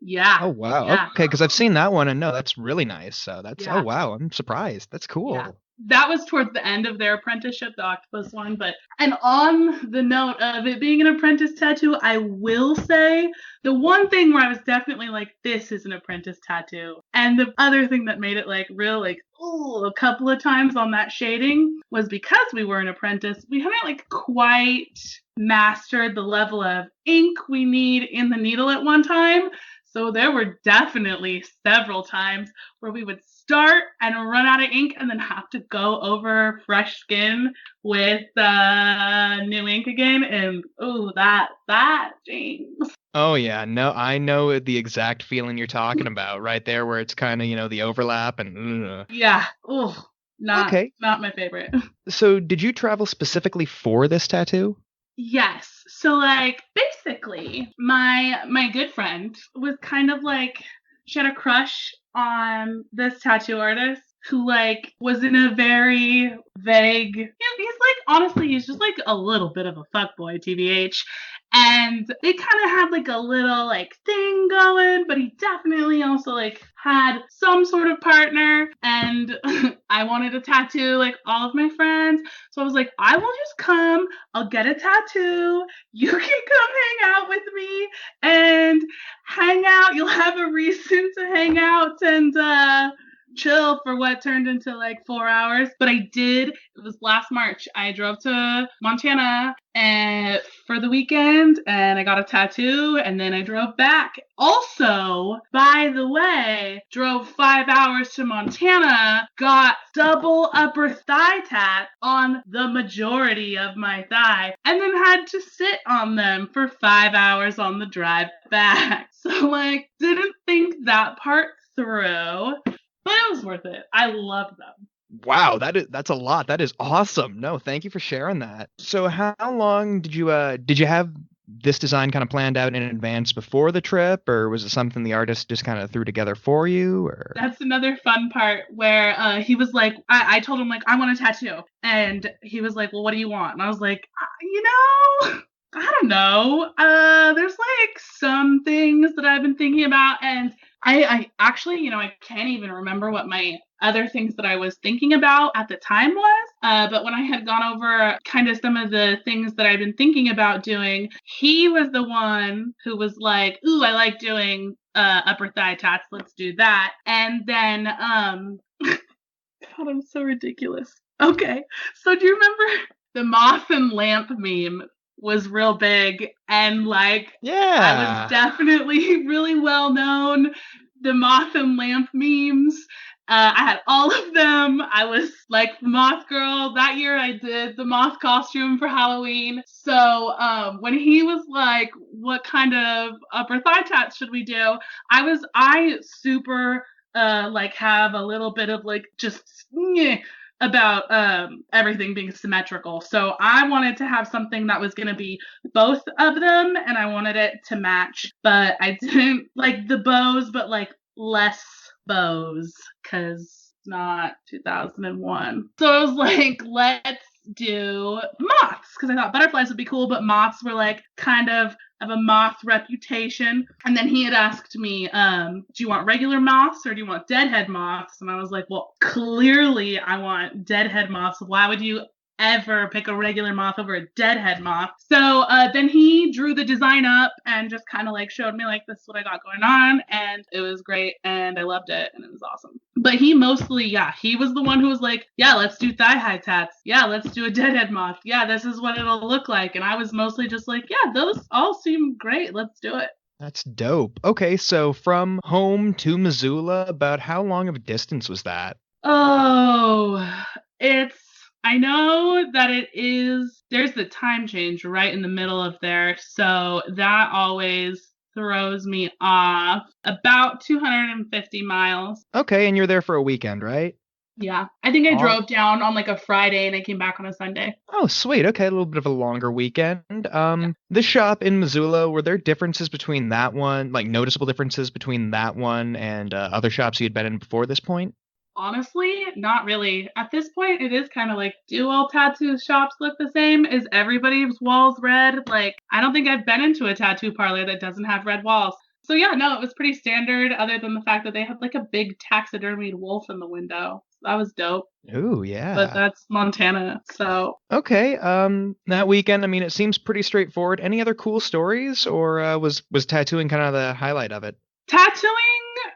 Yeah. Oh wow. Yeah. Okay, because I've seen that one and no, that's really nice. So that's Yeah. Oh wow, I'm surprised. That's cool. Yeah. That was towards the end of their apprenticeship, the octopus one. And on the note of it being an apprentice tattoo, I will say the one thing where I was definitely like, this is an apprentice tattoo. And the other thing that made it like real, like, ooh, a couple of times on that shading was because we were an apprentice, we haven't like quite mastered the level of ink we need in the needle at one time. So there were definitely several times where we would start and run out of ink and then have to go over fresh skin with new ink again. And oh, that stings. Oh yeah, no, I know the exact feeling you're talking about right there where it's kind of, the overlap and Yeah. Oh, not my favorite. So did you travel specifically for this tattoo? Yes. So like basically my good friend was kind of like, she had a crush on this tattoo artist who like was in a very vague, he's like, honestly, he's just like a little bit of a fuckboy, TBH. And they kind of had like a little like thing going, but he definitely also like had some sort of partner. And I wanted a tattoo like all of my friends. So I was like, I will just come. I'll get a tattoo. You can come hang out with me and hang out. You'll have a reason to hang out and chill for what turned into like 4 hours. But I did. It was last March. I drove to Montana and for the weekend and I got a tattoo and then I drove back. Also, by the way, drove 5 hours to Montana, got double upper thigh tat on the majority of my thigh, and then had to sit on them for 5 hours on the drive back. So like, didn't think that part through. But it was worth it. I loved them. Wow, that's a lot. That is awesome. No, thank you for sharing that. So how long did you have this design kind of planned out in advance before the trip, or was it something the artist just kind of threw together for you? Or that's another fun part where he was like, I told him like, I want a tattoo, and he was like, well, what do you want? And I was like, I don't know. There's like some things that I've been thinking about, and I actually, I can't even remember what my other things that I was thinking about at the time was. But when I had gone over kind of some of the things that I've been thinking about doing, he was the one who was like, ooh, I like doing upper thigh tats. Let's do that. And then, God, I'm so ridiculous. Okay. So do you remember the moth and lamp meme? Was real big and like, yeah, I was definitely really well known. The moth and lamp memes, I had all of them. I was like moth girl. That year I did the moth costume for Halloween. So when he was like, what kind of upper thigh tats should we do? I super like have a little bit of like just about everything being symmetrical. So I wanted to have something that was going to be both of them, and I wanted it to match. But I didn't like the bows, but like less bows, because it's not 2001. So I was like, let's do moths, because I thought butterflies would be cool, but moths were like kind of a moth reputation. And then he had asked me, do you want regular moths or do you want deadhead moths? And I was like, well, clearly I want deadhead moths. Why would you ever pick a regular moth over a deadhead moth? So then he drew the design up and just kind of like showed me like, this is what I got going on, and it was great and I loved it and it was awesome. But he mostly, he was the one who was like, yeah, let's do thigh high tats, yeah, let's do a deadhead moth, yeah, this is what it'll look like. And I was mostly just like, yeah, those all seem great, let's do it. That's dope. Okay, so from home to Missoula, about how long of a distance was that? Oh, I know that there's the time change right in the middle of there, so that always throws me off. About 250 miles. Okay, and you're there for a weekend, right? Yeah, I think I drove down on like a Friday and I came back on a Sunday. Oh, sweet. Okay, a little bit of a longer weekend. The shop in Missoula, were there differences between that one, like noticeable differences between that one and other shops you had been in before this point? Honestly, not really. At this point, it is kind of like, do all tattoo shops look the same? Is everybody's walls red? Like, I don't think I've been into a tattoo parlor that doesn't have red walls. So yeah, no, it was pretty standard, other than the fact that they had like a big taxidermied wolf in the window. That was dope. Ooh, yeah. But that's Montana, so. Okay, that weekend, I mean, it seems pretty straightforward. Any other cool stories, or was tattooing kind of the highlight of it? Tattooing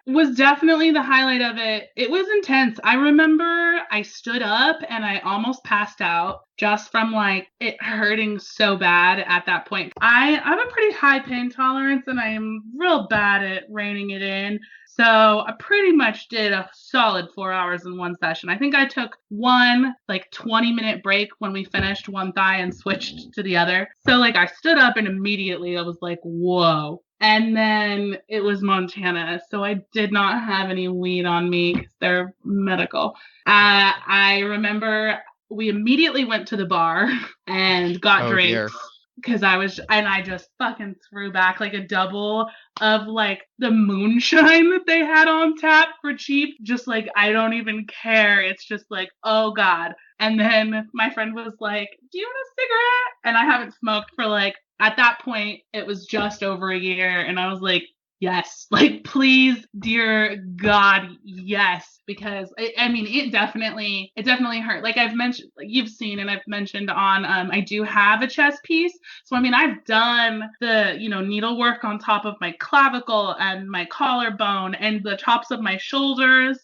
was definitely the highlight of it. It was intense. I remember I stood up and I almost passed out just from like it hurting so bad at that point. I have a pretty high pain tolerance and I am real bad at reining it in. So I pretty much did a solid 4 hours in one session. I think I took one like 20-minute break when we finished one thigh and switched to the other. So like I stood up and immediately I was like, whoa. And then it was Montana, so I did not have any weed on me because they're medical. I remember we immediately went to the bar and got drinks because I just fucking threw back like a double of like the moonshine that they had on tap for cheap. Just like, I don't even care. It's just like, oh God. And then my friend was like, do you want a cigarette? And I haven't smoked for like, at that point, it was just over a year, and I was like, yes, like, please, dear God, yes, because, I mean, it definitely hurt. Like I've mentioned, like you've seen and I've mentioned on, I do have a chest piece. So, I mean, I've done the, needlework on top of my clavicle and my collarbone and the tops of my shoulders.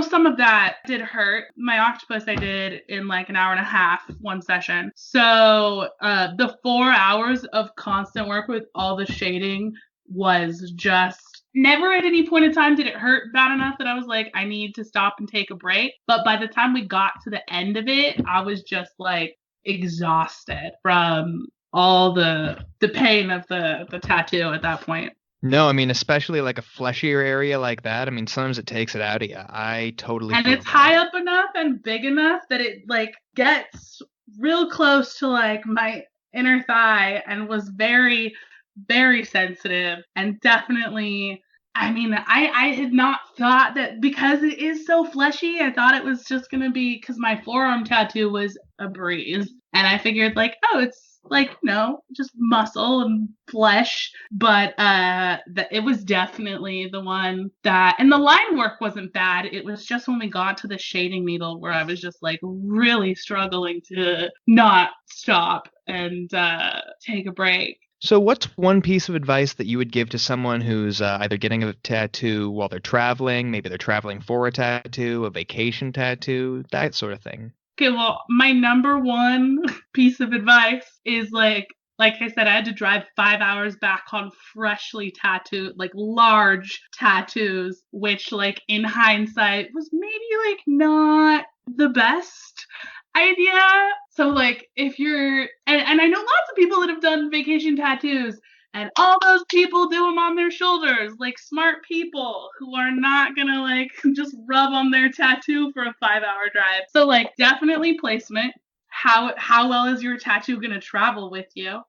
Some of that did hurt. My octopus I did in like an hour and a half, one session. So the 4 hours of constant work with all the shading was just never at any point in time did it hurt bad enough that I was like, I need to stop and take a break. But by the time we got to the end of it, I was just like exhausted from all the pain of the tattoo at that point. No, I mean, especially like a fleshier area like that. I mean, sometimes it takes it out of you. I totally. And it's high up enough and big enough that it like gets real close to like my inner thigh and was very, very sensitive and definitely. I mean, I had not thought that because it is so fleshy, I thought it was just going to be because my forearm tattoo was a breeze. And I figured like, oh, it's like, just muscle and flesh. But it was definitely the one that, and the line work wasn't bad. It was just when we got to the shading needle where I was just like really struggling to not stop and take a break. So what's one piece of advice that you would give to someone who's either getting a tattoo while they're traveling, maybe they're traveling for a tattoo, a vacation tattoo, that sort of thing? Okay, well, my number one piece of advice is like, Like I said, I had to drive 5 hours back on freshly tattooed, like large tattoos, which like in hindsight was maybe like not the best idea. So like if you're, and I know lots of people that have done vacation tattoos, and all those people do them on their shoulders, like smart people who are not gonna like just rub on their tattoo for a 5-hour drive. So like definitely placement. How well is your tattoo gonna travel with you?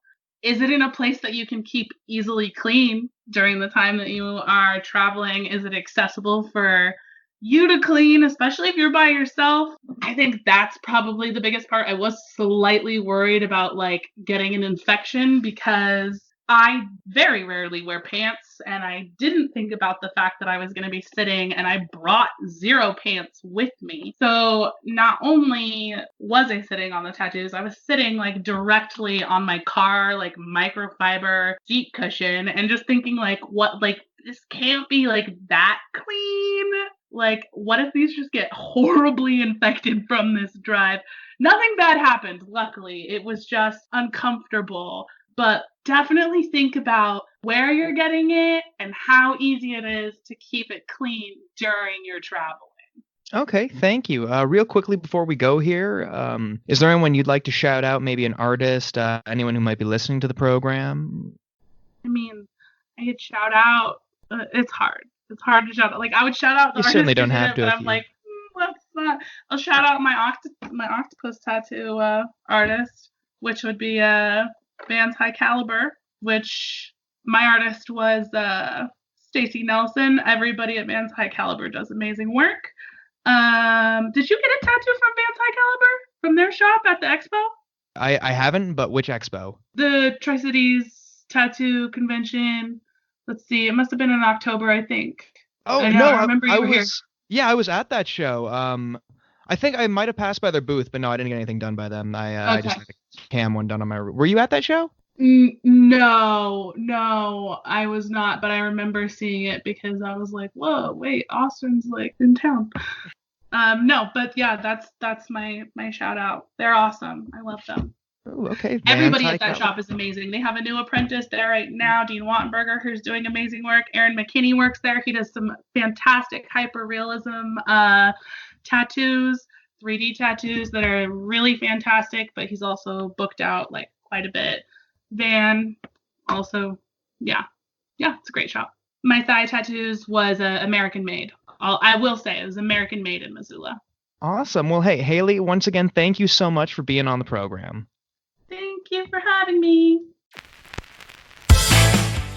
Is it in a place that you can keep easily clean during the time that you are traveling? Is it accessible for you to clean, especially if you're by yourself? I think that's probably the biggest part. I was slightly worried about like getting an infection because I very rarely wear pants, and I didn't think about the fact that I was going to be sitting, and I brought 0 pants with me. So not only was I sitting on the tattoos, I was sitting like directly on my car, like microfiber seat cushion, and just thinking like, what, like this can't be like that clean. Like, what if these just get horribly infected from this drive? Nothing bad happened, luckily. It was just uncomfortable. But definitely think about where you're getting it and how easy it is to keep it clean during your traveling. Okay, thank you. Real quickly before we go here, is there anyone you'd like to shout out, maybe an artist, anyone who might be listening to the program? I mean, I could shout out, it's hard. It's hard to shout out. Like, I would shout out the You artist certainly don't who did have it, to but if I'm you- like, what's that? I'll shout out my octopus tattoo artist, which would be Vans High Caliber, which my artist was Stacy Nelson. Everybody at Vans High Caliber does amazing work. Did you get a tattoo from Vans High Caliber from their shop at the expo? I haven't, but which expo? The Tri-Cities Tattoo Convention. Let's see, it must have been in October, I think. Oh, I know, no, I remember you were here. Yeah, I was at that show. I think I might have passed by their booth, but no, I didn't get anything done by them. I just Okay. had a cam one done on my... Were you at that show? No, I was not, but I remember seeing it because I was like, whoa, wait, Austin's like in town. No, but yeah, that's my shout out. They're awesome. I love them. Oh, okay. Everybody Vans at that High shop is amazing. They have a new apprentice there right now, Dean Wattenberger, who's doing amazing work. Aaron McKinney works there. He does some fantastic hyper-realism tattoos, 3D tattoos that are really fantastic, but he's also booked out like quite a bit. Van also, yeah, it's a great shop. My thigh tattoos was American made. I will say it was American made in Missoula. Awesome. Well, hey, Haley, once again, thank you so much for being on the program. Thank you for having me.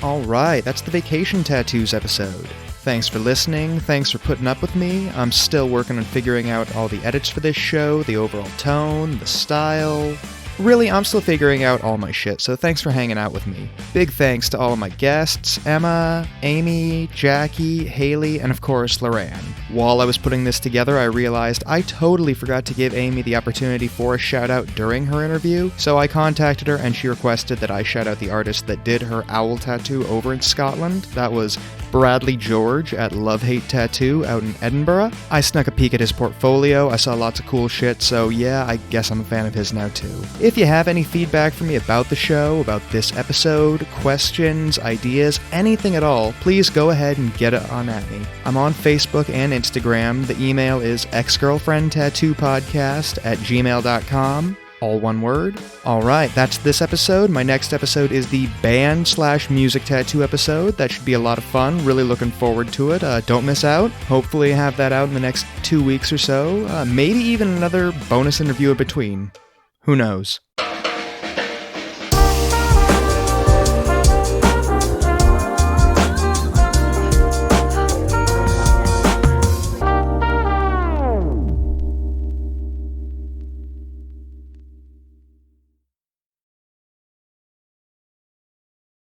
All right, that's the Vacation Tattoos episode. Thanks for listening. Thanks for putting up with me. I'm still working on figuring out all the edits for this show, the overall tone, the style. Really, I'm still figuring out all my shit, so thanks for hanging out with me. Big thanks to all of my guests, Emma, Amy, Jackie, Haley, and of course, Loran. While I was putting this together, I realized I totally forgot to give Amy the opportunity for a shout out during her interview, so I contacted her and she requested that I shout out the artist that did her owl tattoo over in Scotland. That was Bradley George at Love Hate Tattoo out in Edinburgh. I snuck a peek at his portfolio, I saw lots of cool shit, so yeah, I guess I'm a fan of his now too. If you have any feedback for me about the show, about this episode, questions, ideas, anything at all, please go ahead and get it on at me. I'm on Facebook and Instagram. The email is xgirlfriendtattoo@gmail.com. All one word. Alright, that's this episode. My next episode is the band/music tattoo episode. That should be a lot of fun. Really looking forward to it. Don't miss out. Hopefully have that out in the next 2 weeks or so. Maybe even another bonus interview in between. Who knows?